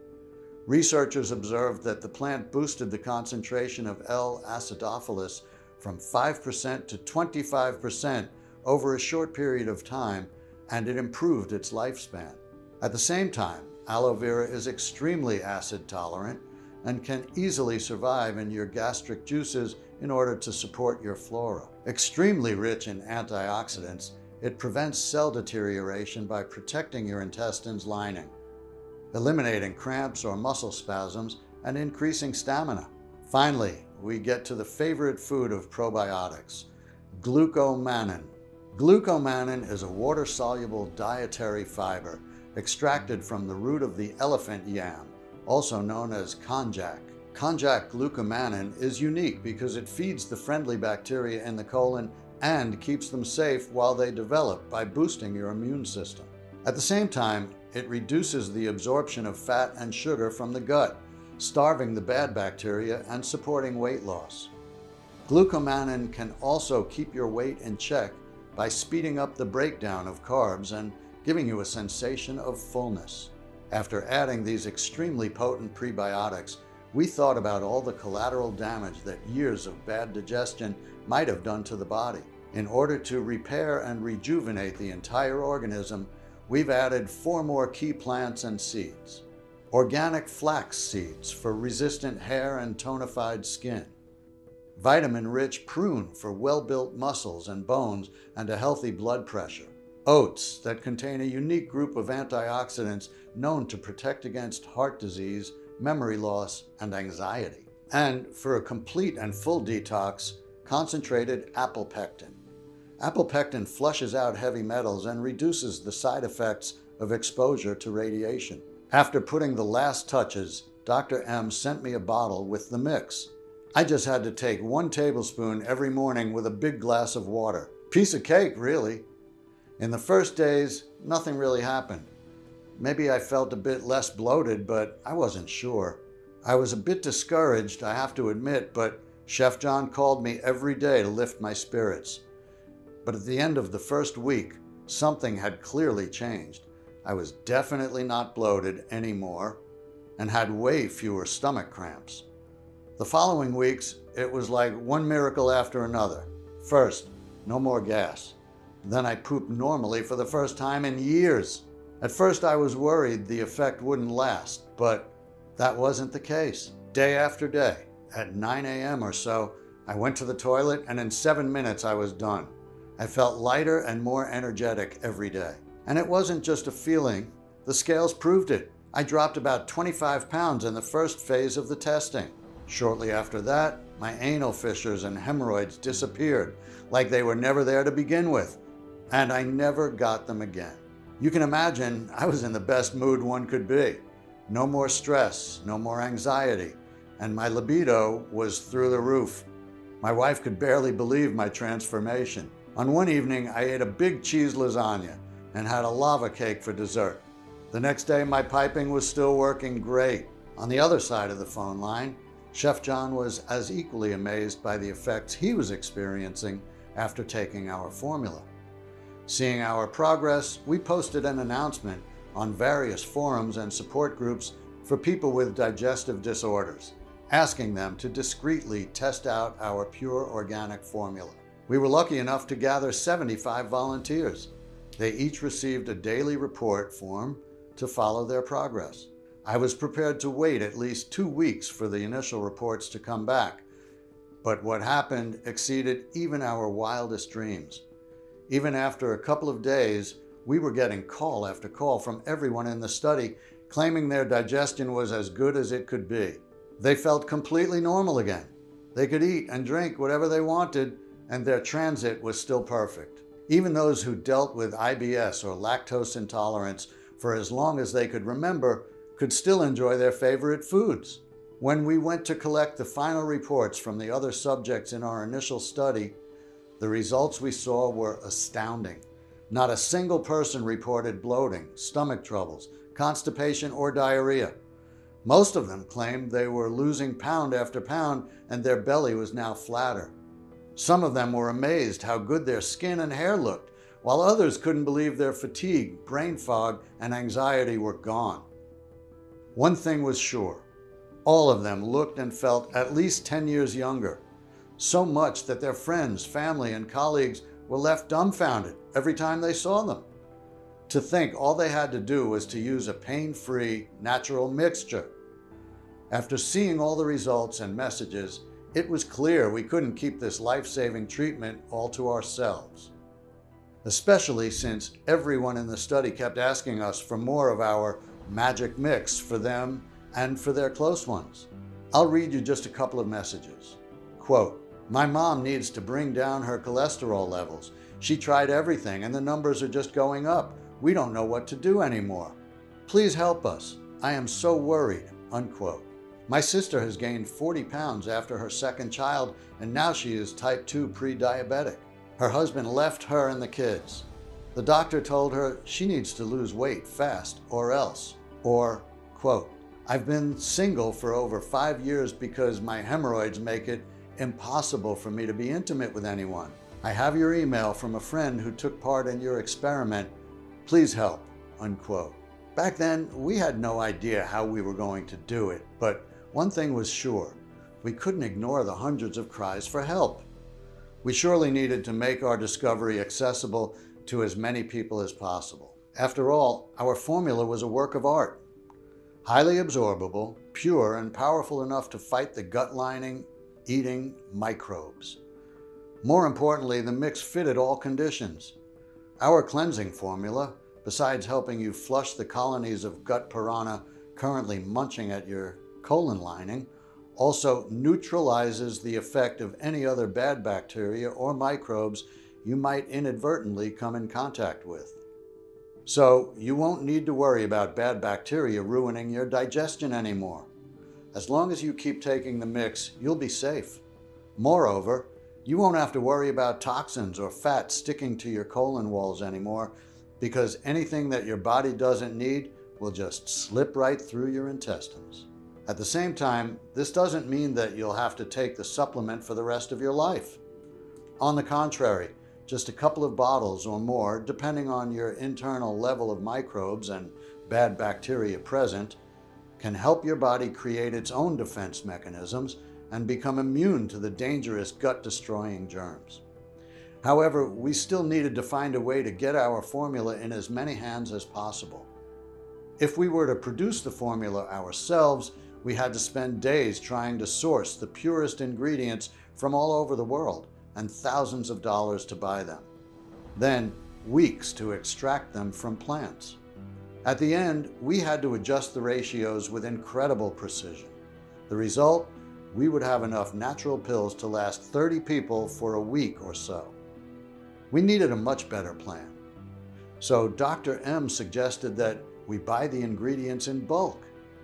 Researchers observed that the plant boosted the concentration of L. acidophilus from 5% to 25% over a short period of time, and it improved its lifespan. At the same time, aloe vera is extremely acid tolerant and can easily survive in your gastric juices in order to support your flora. Extremely rich in antioxidants, it prevents cell deterioration by protecting your intestines lining, eliminating cramps or muscle spasms, and increasing stamina. Finally, we get to the favorite food of probiotics, glucomannan. Glucomannan is a water-soluble dietary fiber extracted from the root of the elephant yam, also known as konjac. Konjac glucomannan is unique because it feeds the friendly bacteria in the colon and keeps them safe while they develop by boosting your immune system. At the same time, it reduces the absorption of fat and sugar from the gut, starving the bad bacteria and supporting weight loss. Glucomannan can also keep your weight in check by speeding up the breakdown of carbs and giving you a sensation of fullness. After adding these extremely potent prebiotics, we thought about all the collateral damage that years of bad digestion might have done to the body. In order to repair and rejuvenate the entire organism, we've added 4 more key plants and seeds. Organic flax seeds for resistant hair and tonified skin. Vitamin-rich prune for well-built muscles and bones and a healthy blood pressure. Oats that contain a unique group of antioxidants known to protect against heart disease, memory loss, and anxiety. And for a complete and full detox, concentrated apple pectin. Apple pectin flushes out heavy metals and reduces the side effects of exposure to radiation. After putting the last touches, Dr. M sent me a bottle with the mix. I just had to take 1 tablespoon every morning with a big glass of water. Piece of cake, really. In the first days, nothing really happened. Maybe I felt a bit less bloated, but I wasn't sure. I was a bit discouraged, I have to admit, but Chef John called me every day to lift my spirits. But at the end of the first week, something had clearly changed. I was definitely not bloated anymore and had way fewer stomach cramps. The following weeks, it was like one miracle after another. First, no more gas. Then I pooped normally for the first time in years. At first I was worried the effect wouldn't last, but that wasn't the case. Day after day, at 9 a.m. or so, I went to the toilet and in 7 minutes I was done. I felt lighter and more energetic every day. And it wasn't just a feeling, the scales proved it. I dropped about 25 pounds in the first phase of the testing. Shortly after that, my anal fissures and hemorrhoids disappeared, like they were never there to begin with, and I never got them again. You can imagine I was in the best mood one could be. No more stress, no more anxiety, and my libido was through the roof. My wife could barely believe my transformation. On one evening, I ate a big cheese lasagna and had a lava cake for dessert. The next day, my piping was still working great. On the other side of the phone line, Chef John was as equally amazed by the effects he was experiencing after taking our formula. Seeing our progress, we posted an announcement on various forums and support groups for people with digestive disorders, asking them to discreetly test out our pure organic formula. We were lucky enough to gather 75 volunteers. They each received a daily report form to follow their progress. I was prepared to wait at least 2 weeks for the initial reports to come back, but what happened exceeded even our wildest dreams. Even after a couple of days, we were getting call after call from everyone in the study claiming their digestion was as good as it could be. They felt completely normal again. They could eat and drink whatever they wanted, and their transit was still perfect. Even those who dealt with IBS or lactose intolerance for as long as they could remember could still enjoy their favorite foods. When we went to collect the final reports from the other subjects in our initial study, the results we saw were astounding. Not a single person reported bloating, stomach troubles, constipation, or diarrhea. Most of them claimed they were losing pound after pound and their belly was now flatter. Some of them were amazed how good their skin and hair looked, while others couldn't believe their fatigue, brain fog, and anxiety were gone. One thing was sure, all of them looked and felt at least 10 years younger, so much that their friends, family, and colleagues were left dumbfounded every time they saw them. To think all they had to do was to use a pain-free, natural mixture. After seeing all the results and messages, it was clear we couldn't keep this life-saving treatment all to ourselves. Especially since everyone in the study kept asking us for more of our magic mix for them and for their close ones. I'll read you just a couple of messages. Quote, "My mom needs to bring down her cholesterol levels. She tried everything and the numbers are just going up. We don't know what to do anymore. Please help us. I am so worried." Unquote. "My sister has gained 40 pounds after her second child and now she is type 2 pre-diabetic. Her husband left her and the kids. The doctor told her she needs to lose weight fast or else." Or, quote, "I've been single for over 5 years because my hemorrhoids make it impossible for me to be intimate with anyone. I have your email from a friend who took part in your experiment. Please help." Unquote. Back then, we had no idea how we were going to do it, but one thing was sure, we couldn't ignore the hundreds of cries for help. We surely needed to make our discovery accessible to as many people as possible. After all, our formula was a work of art. Highly absorbable, pure, and powerful enough to fight the gut lining, eating microbes. More importantly, the mix fitted all conditions. Our cleansing formula, besides helping you flush the colonies of gut piranha currently munching at your colon lining, also neutralizes the effect of any other bad bacteria or microbes you might inadvertently come in contact with. So you won't need to worry about bad bacteria ruining your digestion anymore. As long as you keep taking the mix, you'll be safe. Moreover, you won't have to worry about toxins or fat sticking to your colon walls anymore, because anything that your body doesn't need will just slip right through your intestines. At the same time, this doesn't mean that you'll have to take the supplement for the rest of your life. On the contrary, just a couple of bottles or more, depending on your internal level of microbes and bad bacteria present, can help your body create its own defense mechanisms and become immune to the dangerous gut-destroying germs. However, we still needed to find a way to get our formula in as many hands as possible. If we were to produce the formula ourselves, we had to spend days trying to source the purest ingredients from all over the world, and thousands of dollars to buy them. Then, weeks to extract them from plants. At the end, we had to adjust the ratios with incredible precision. The result? We would have enough natural pills to last 30 people for a week or so. We needed a much better plan. So Dr. M suggested that we buy the ingredients in bulk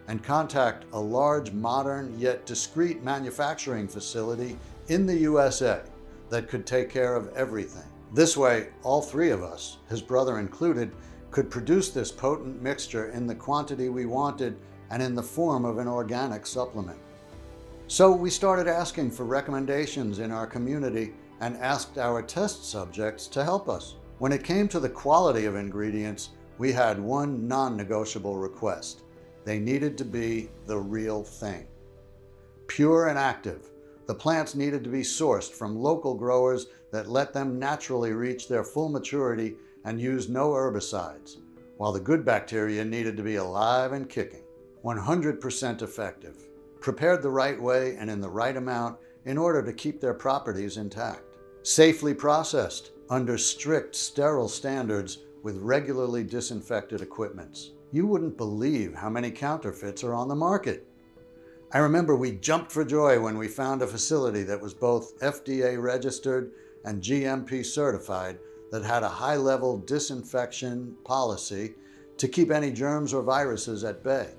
and contact a large, modern, yet discreet manufacturing facility in the USA that could take care of everything. This way, all three of us, his brother included, could produce this potent mixture in the quantity we wanted and in the form of an organic supplement. So we started asking for recommendations in our community and asked our test subjects to help us. When it came to the quality of ingredients, we had one non-negotiable request. They needed to be the real thing. Pure and active, the plants needed to be sourced from local growers that let them naturally reach their full maturity and use no herbicides, while the good bacteria needed to be alive and kicking. 100% effective, prepared the right way and in the right amount in order to keep their properties intact. Safely processed under strict sterile standards with regularly disinfected equipments. You wouldn't believe how many counterfeits are on the market. I remember we jumped for joy when we found a facility that was both FDA registered and GMP certified that had a high-level disinfection policy to keep any germs or viruses at bay.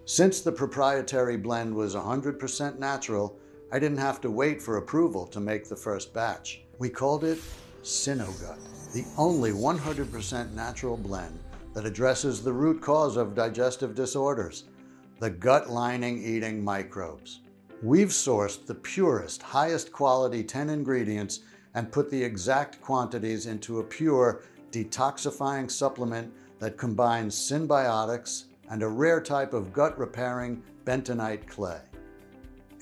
Since the proprietary blend was 100% natural, I didn't have to wait for approval to make the first batch. We called it Synogut, the only 100% natural blend that addresses the root cause of digestive disorders, the gut lining eating microbes. We've sourced the purest, highest quality 10 ingredients and put the exact quantities into a pure, detoxifying supplement that combines symbiotics and a rare type of gut-repairing bentonite clay.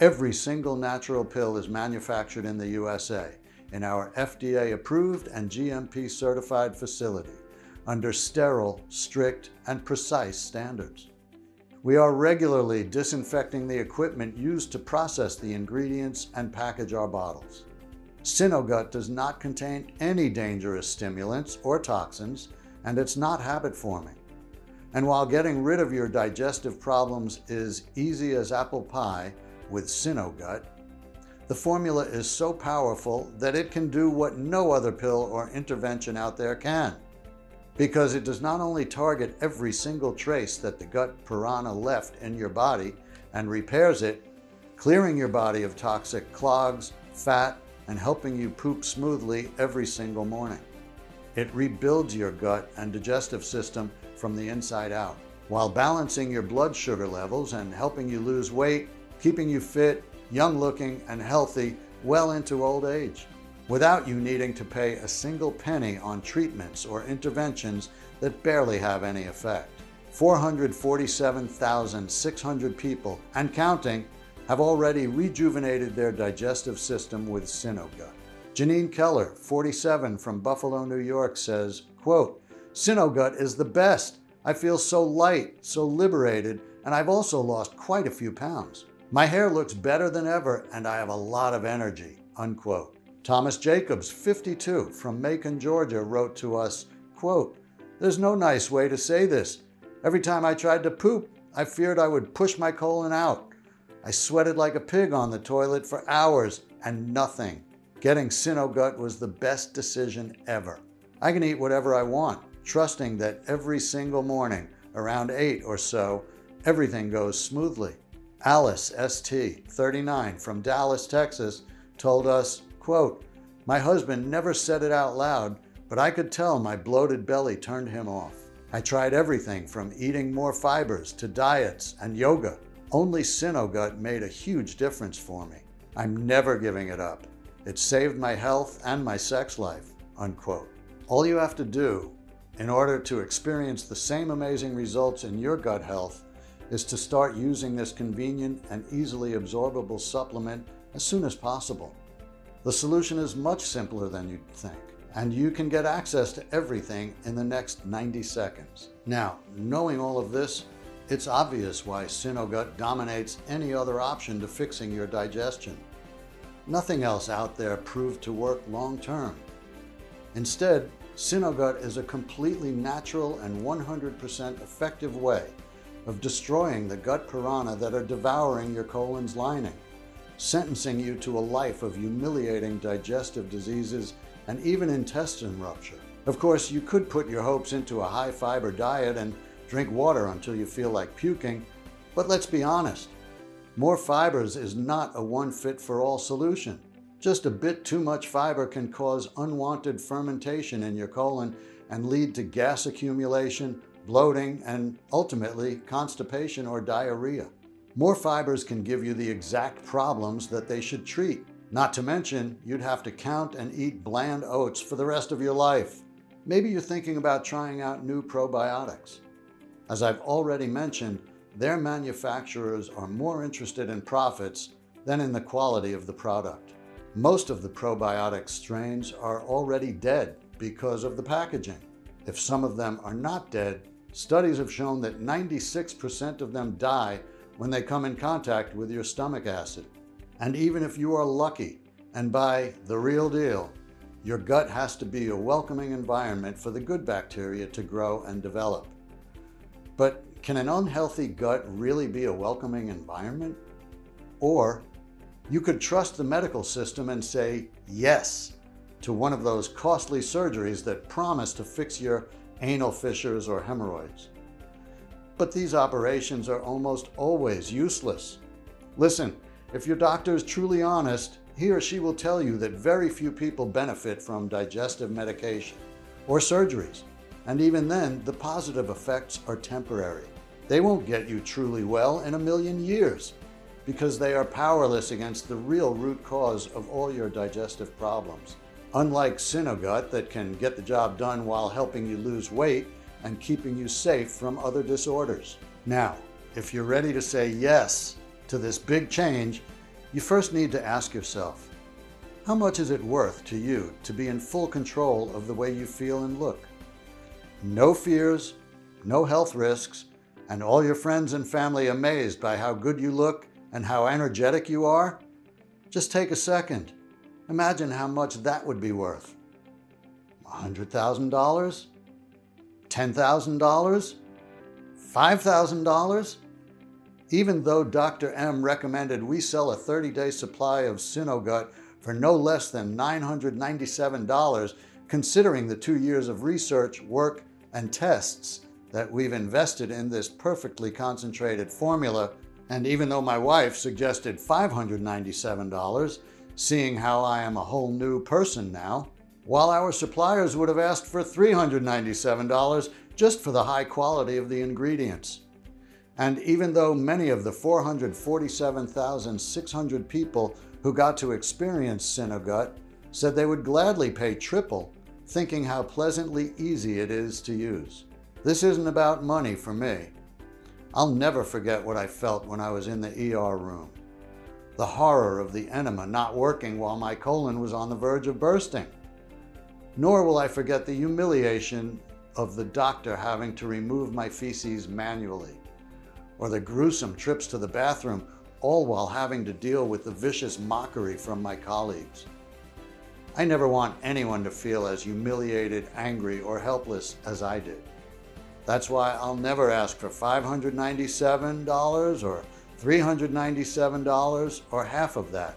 Every single natural pill is manufactured in the USA in our FDA-approved and GMP-certified facility under sterile, strict, and precise standards. We are regularly disinfecting the equipment used to process the ingredients and package our bottles. Synogut does not contain any dangerous stimulants or toxins, and it's not habit-forming. And while getting rid of your digestive problems is easy as apple pie with Synogut, the formula is so powerful that it can do what no other pill or intervention out there can. Because it does not only target every single trace that the gut piranha left in your body and repairs it, clearing your body of toxic clogs, fat, and helping you poop smoothly every single morning. It rebuilds your gut and digestive system from the inside out, while balancing your blood sugar levels and helping you lose weight, keeping you fit, young-looking, and healthy well into old age, without you needing to pay a single penny on treatments or interventions that barely have any effect. 447,600 people, and counting, have already rejuvenated their digestive system with Synogut. Janine Keller, 47, from Buffalo, New York, says, quote, "Synogut is the best. I feel so light, so liberated, and I've also lost quite a few pounds. My hair looks better than ever, and I have a lot of energy," unquote. Thomas Jacobs, 52, from Macon, Georgia, wrote to us, quote, "There's no nice way to say this. Every time I tried to poop, I feared I would push my colon out. I sweated like a pig on the toilet for hours and nothing. Getting Synogut was the best decision ever. I can eat whatever I want, trusting that every single morning, around 8 or so, everything goes smoothly." Alice, ST, 39, from Dallas, Texas, told us, quote, "My husband never said it out loud, but I could tell my bloated belly turned him off. I tried everything from eating more fibers to diets and yoga. Only Synogut made a huge difference for me. I'm never giving it up. It saved my health and my sex life," unquote. All you have to do in order to experience the same amazing results in your gut health is to start using this convenient and easily absorbable supplement as soon as possible. The solution is much simpler than you'd think, and you can get access to everything in the next 90 seconds. Now, knowing all of this, it's obvious why Synogut dominates any other option to fixing your digestion. Nothing else out there proved to work long term. Instead, Synogut is a completely natural and 100% effective way of destroying the gut piranha that are devouring your colon's lining, sentencing you to a life of humiliating digestive diseases and even intestine rupture. Of course, you could put your hopes into a high-fiber diet and drink water until you feel like puking, but let's be honest, more fibers is not a one-fit-for-all solution. Just a bit too much fiber can cause unwanted fermentation in your colon and lead to gas accumulation, bloating, and ultimately constipation or diarrhea. More fibers can give you the exact problems that they should treat. Not to mention, you'd have to count and eat bland oats for the rest of your life. Maybe you're thinking about trying out new probiotics. As I've already mentioned, their manufacturers are more interested in profits than in the quality of the product. Most of the probiotic strains are already dead because of the packaging. If some of them are not dead, studies have shown that 96% of them die when they come in contact with your stomach acid. And even if you are lucky and buy the real deal, your gut has to be a welcoming environment for the good bacteria to grow and develop. But can an unhealthy gut really be a welcoming environment? Or you could trust the medical system and say yes to one of those costly surgeries that promise to fix your anal fissures or hemorrhoids. But these operations are almost always useless. Listen, if your doctor is truly honest, he or she will tell you that very few people benefit from digestive medication or surgeries. And even then, the positive effects are temporary. They won't get you truly well in a million years because they are powerless against the real root cause of all your digestive problems. Unlike Synogut that can get the job done while helping you lose weight and keeping you safe from other disorders. Now, if you're ready to say yes to this big change, you first need to ask yourself, how much is it worth to you to be in full control of the way you feel and look? No fears, no health risks, and all your friends and family amazed by how good you look and how energetic you are? Just take a second. Imagine how much that would be worth. $100,000? $10,000? $5,000? Even though Dr. M recommended we sell a 30-day supply of Synogut for no less than $997, considering the 2 years of research, work, and tests that we've invested in this perfectly concentrated formula, and even though my wife suggested $597, seeing how I am a whole new person now, while our suppliers would have asked for $397 just for the high quality of the ingredients. And even though many of the 447,600 people who got to experience Synogut said they would gladly pay triple, thinking how pleasantly easy it is to use. This isn't about money for me. I'll never forget what I felt when I was in the ER room. The horror of the enema not working while my colon was on the verge of bursting. Nor will I forget the humiliation of the doctor having to remove my feces manually, or the gruesome trips to the bathroom, all while having to deal with the vicious mockery from my colleagues. I never want anyone to feel as humiliated, angry, or helpless as I did. That's why I'll never ask for $597 or $397 or half of that.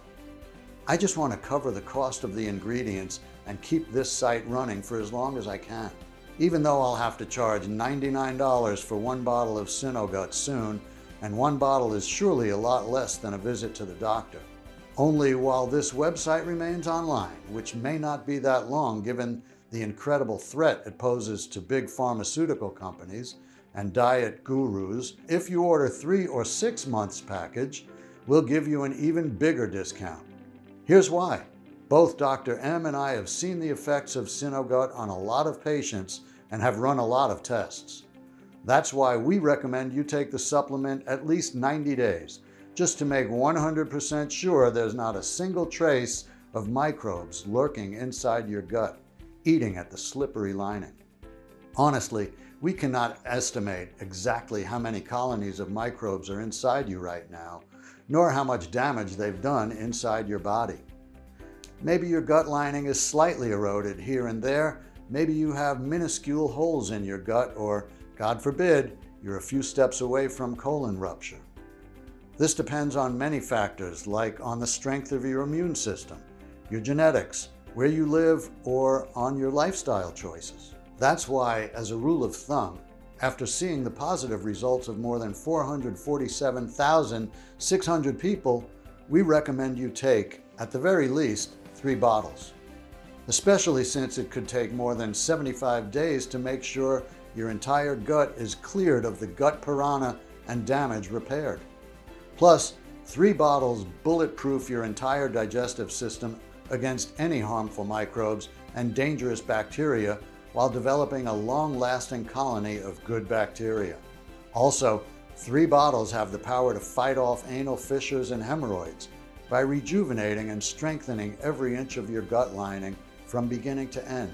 I just want to cover the cost of the ingredients and keep this site running for as long as I can. Even though I'll have to charge $99 for one bottle of Synogut soon, and one bottle is surely a lot less than a visit to the doctor. Only while this website remains online, which may not be that long given the incredible threat it poses to big pharmaceutical companies and diet gurus, if you order 3 or 6 months package, we'll give you an even bigger discount. Here's why. Both Dr. M and I have seen the effects of Synogut on a lot of patients and have run a lot of tests. That's why we recommend you take the supplement at least 90 days, just to make 100% sure there's not a single trace of microbes lurking inside your gut, eating at the slippery lining. Honestly, we cannot estimate exactly how many colonies of microbes are inside you right now, nor how much damage they've done inside your body. Maybe your gut lining is slightly eroded here and there. Maybe you have minuscule holes in your gut, or, God forbid, you're a few steps away from colon rupture. This depends on many factors, like on the strength of your immune system, your genetics, where you live, or on your lifestyle choices. That's why, as a rule of thumb, after seeing the positive results of more than 447,600 people, we recommend you take, at the very least, 3 bottles. Especially since it could take more than 75 days to make sure your entire gut is cleared of the gut piranha and damage repaired. Plus, 3 bottles bulletproof your entire digestive system against any harmful microbes and dangerous bacteria while developing a long-lasting colony of good bacteria. Also, 3 bottles have the power to fight off anal fissures and hemorrhoids by rejuvenating and strengthening every inch of your gut lining from beginning to end.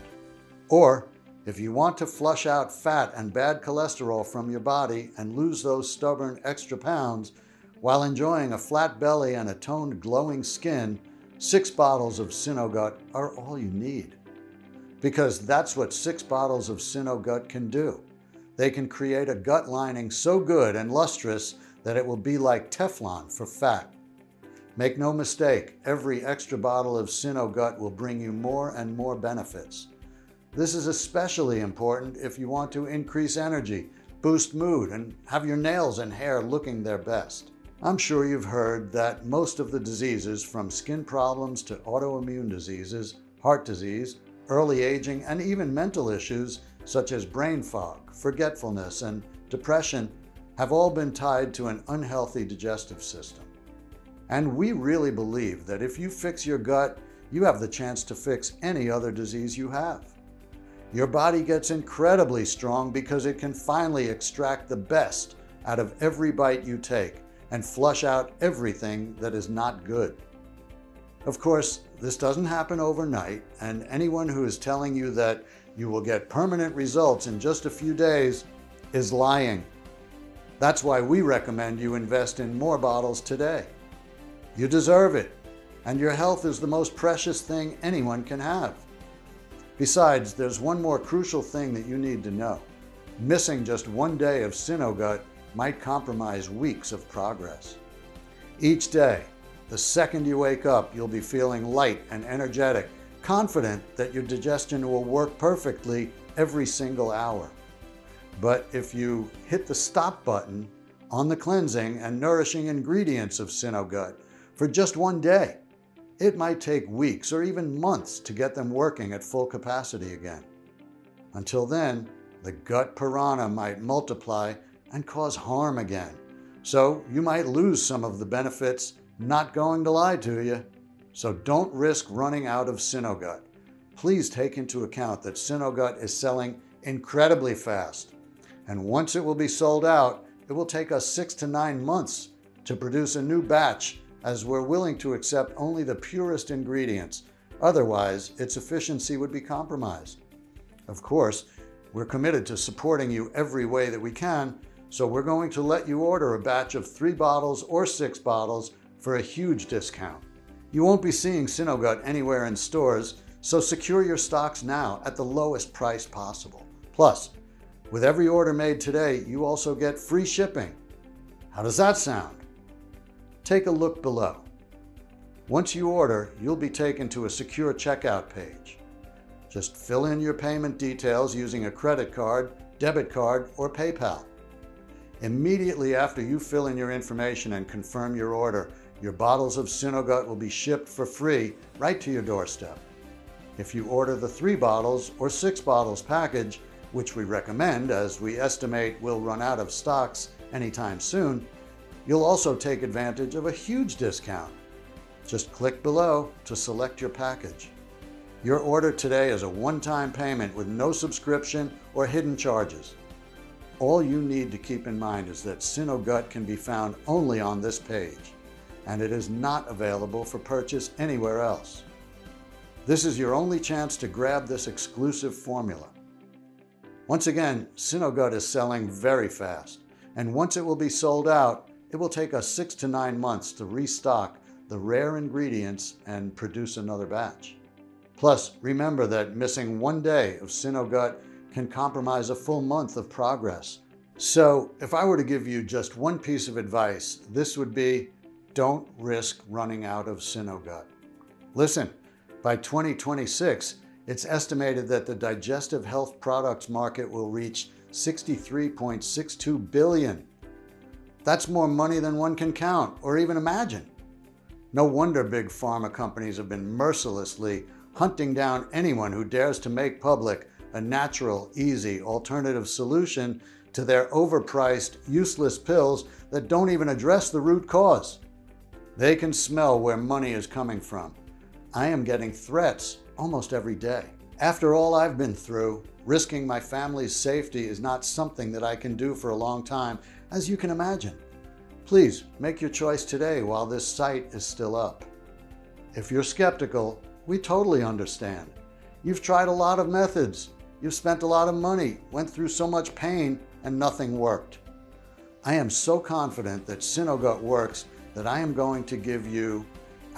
Or, if you want to flush out fat and bad cholesterol from your body and lose those stubborn extra pounds while enjoying a flat belly and a toned, glowing skin, 6 bottles of Synogut are all you need. Because that's what 6 bottles of Synogut can do. They can create a gut lining so good and lustrous that it will be like Teflon for fat. Make no mistake, every extra bottle of Synogut will bring you more and more benefits. This is especially important if you want to increase energy, boost mood, and have your nails and hair looking their best. I'm sure you've heard that most of the diseases, from skin problems to autoimmune diseases, heart disease, early aging, and even mental issues such as brain fog, forgetfulness, and depression, have all been tied to an unhealthy digestive system. And we really believe that if you fix your gut, you have the chance to fix any other disease you have. Your body gets incredibly strong because it can finally extract the best out of every bite you take and flush out everything that is not good. Of course, this doesn't happen overnight, and anyone who is telling you that you will get permanent results in just a few days is lying. That's why we recommend you invest in more bottles today. You deserve it, and your health is the most precious thing anyone can have. Besides, there's one more crucial thing that you need to know. Missing just one day of Synogut might compromise weeks of progress. Each day, the second you wake up, you'll be feeling light and energetic, confident that your digestion will work perfectly every single hour. But if you hit the stop button on the cleansing and nourishing ingredients of Synogut for just one day, it might take weeks or even months to get them working at full capacity again. Until then, the gut piranha might multiply and cause harm again. So you might lose some of the benefits. Not going to lie to you. So don't risk running out of Synogut. Please take into account that Synogut is selling incredibly fast. And once it will be sold out, it will take us 6 to 9 months to produce a new batch, as we're willing to accept only the purest ingredients. Otherwise, its efficiency would be compromised. Of course, we're committed to supporting you every way that we can, so we're going to let you order a batch of 3 bottles or 6 bottles for a huge discount. You won't be seeing Synogut anywhere in stores, So secure your stocks now at the lowest price possible. Plus, with every order made today, you also get free shipping. How does that sound? Take a look below. Once you order, you'll be taken to a secure checkout page. Just fill in your payment details using a credit card, debit card, or PayPal. Immediately after you fill in your information and confirm your order, your bottles of Synogut will be shipped for free right to your doorstep. If you order the 3 bottles or 6 bottles package, which we recommend as we estimate we'll run out of stocks anytime soon, you'll also take advantage of a huge discount. Just click below to select your package. Your order today is a one-time payment with no subscription or hidden charges. All you need to keep in mind is that Synogut can be found only on this page, and it is not available for purchase anywhere else. This is your only chance to grab this exclusive formula. Once again, Synogut is selling very fast, and once it will be sold out, it will take us 6 to 9 months to restock the rare ingredients and produce another batch. Plus, remember that missing one day of Synogut can compromise a full month of progress. So, if I were to give you just one piece of advice, this would be, don't risk running out of Synogut. Listen, by 2026, it's estimated that the digestive health products market will reach $63.62 billion. That's more money than one can count or even imagine. No wonder big pharma companies have been mercilessly hunting down anyone who dares to make public a natural, easy, alternative solution to their overpriced, useless pills that don't even address the root cause. They can smell where money is coming from. I am getting threats almost every day. After all I've been through, risking my family's safety is not something that I can do for a long time, as you can imagine. Please make your choice today while this site is still up. If you're skeptical, we totally understand. You've tried a lot of methods. You've spent a lot of money, went through so much pain, and nothing worked. I am so confident that Synogut works that I am going to give you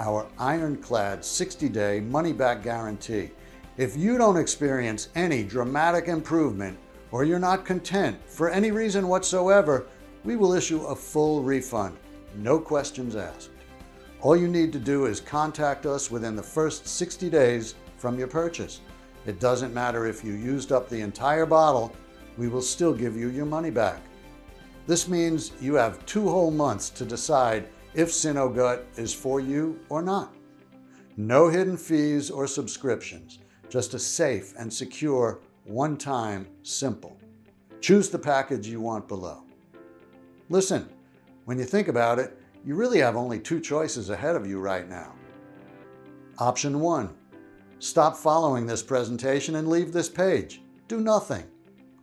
our ironclad 60-day money-back guarantee. If you don't experience any dramatic improvement or you're not content for any reason whatsoever, we will issue a full refund, no questions asked. All you need to do is contact us within the first 60 days from your purchase. It doesn't matter if you used up the entire bottle, we will still give you your money back. This means you have 2 whole months to decide if Synogut is for you or not. No hidden fees or subscriptions, just a safe and secure, one-time, simple. Choose the package you want below. Listen, when you think about it, you really have only 2 choices ahead of you right now. Option 1, stop following this presentation and leave this page. Do nothing.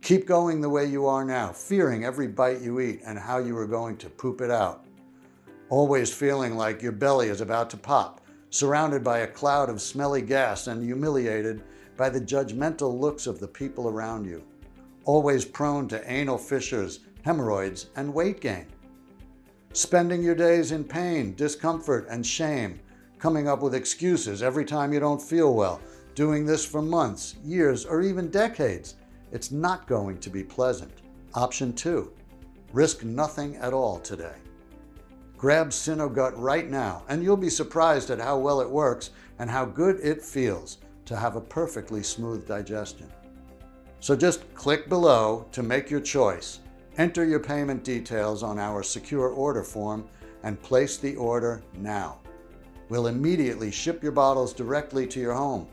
Keep going the way you are now, fearing every bite you eat and how you are going to poop it out. Always feeling like your belly is about to pop, surrounded by a cloud of smelly gas and humiliated by the judgmental looks of the people around you. Always prone to anal fissures, hemorrhoids, and weight gain. Spending your days in pain, discomfort, and shame, coming up with excuses every time you don't feel well, doing this for months, years, or even decades. It's not going to be pleasant. Option 2, risk nothing at all today. Grab Synogut right now, and you'll be surprised at how well it works and how good it feels to have a perfectly smooth digestion. So just click below to make your choice. Enter your payment details on our secure order form and place the order now. We'll immediately ship your bottles directly to your home.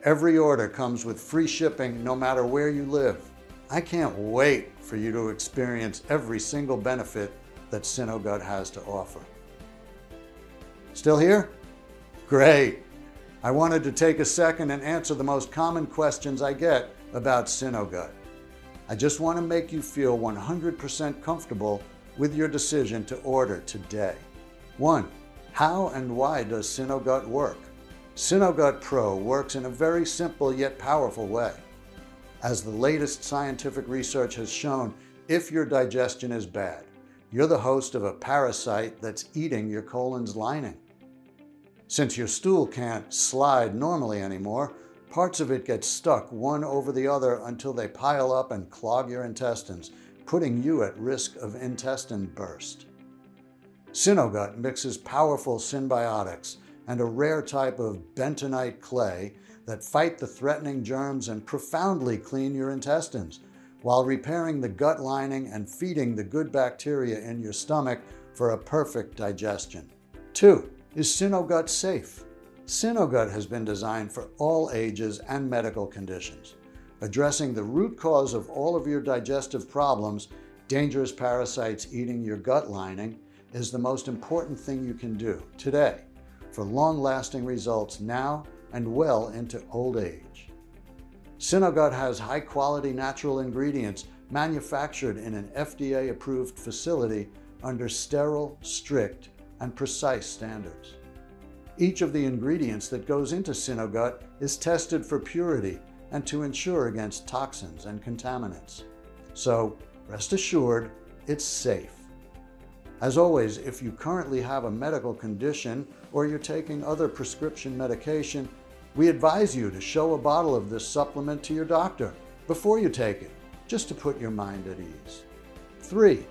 Every order comes with free shipping no matter where you live. I can't wait for you to experience every single benefit that Synogut has to offer. Still here? Great! I wanted to take a second and answer the most common questions I get about Synogut. I just want to make you feel 100% comfortable with your decision to order today. 1. How and why does Synogut work? Synogut Pro works in a very simple yet powerful way. As the latest scientific research has shown, if your digestion is bad, you're the host of a parasite that's eating your colon's lining. Since your stool can't slide normally anymore, parts of it get stuck one over the other until they pile up and clog your intestines, putting you at risk of intestine burst. Synogut mixes powerful symbiotics and a rare type of bentonite clay that fight the threatening germs and profoundly clean your intestines, while repairing the gut lining and feeding the good bacteria in your stomach for a perfect digestion. 2. Is Synogut safe? Synogut has been designed for all ages and medical conditions. Addressing the root cause of all of your digestive problems, dangerous parasites eating your gut lining, is the most important thing you can do today for long-lasting results now and well into old age. Synogut has high-quality natural ingredients manufactured in an FDA-approved facility under sterile, strict, and precise standards. Each of the ingredients that goes into Synogut is tested for purity and to ensure against toxins and contaminants. So, rest assured, it's safe. As always, if you currently have a medical condition or you're taking other prescription medication, we advise you to show a bottle of this supplement to your doctor before you take it, just to put your mind at ease. 3.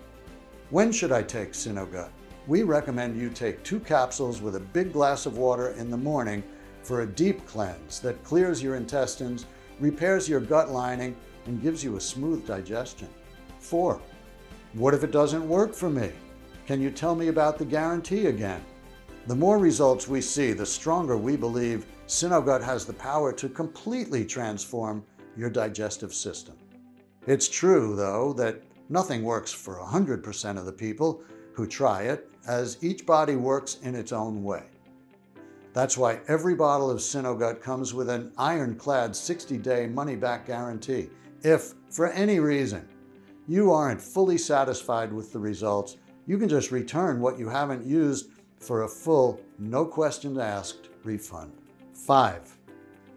When should I take Synogut? We recommend you take 2 capsules with a big glass of water in the morning for a deep cleanse that clears your intestines, repairs your gut lining, and gives you a smooth digestion. 4. What if it doesn't work for me? Can you tell me about the guarantee again? The more results we see, the stronger we believe Synogut has the power to completely transform your digestive system. It's true, though, that nothing works for 100% of the people who try it, as each body works in its own way. That's why every bottle of Synogut comes with an ironclad 60-day money-back guarantee. If, for any reason, you aren't fully satisfied with the results, you can just return what you haven't used for a full, no questions asked refund. 5.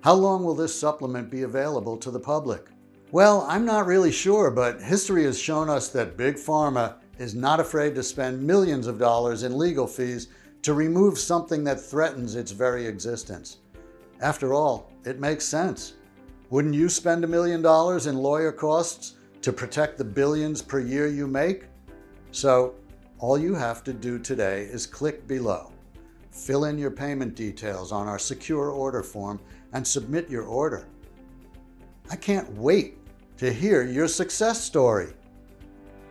How long will this supplement be available to the public? Well, I'm not really sure, but history has shown us that Big Pharma is not afraid to spend millions of dollars in legal fees to remove something that threatens its very existence. After all, it makes sense. Wouldn't you spend $1 million in lawyer costs to protect the billions per year you make? So, all you have to do today is click below, fill in your payment details on our secure order form, and submit your order. I can't wait to hear your success story.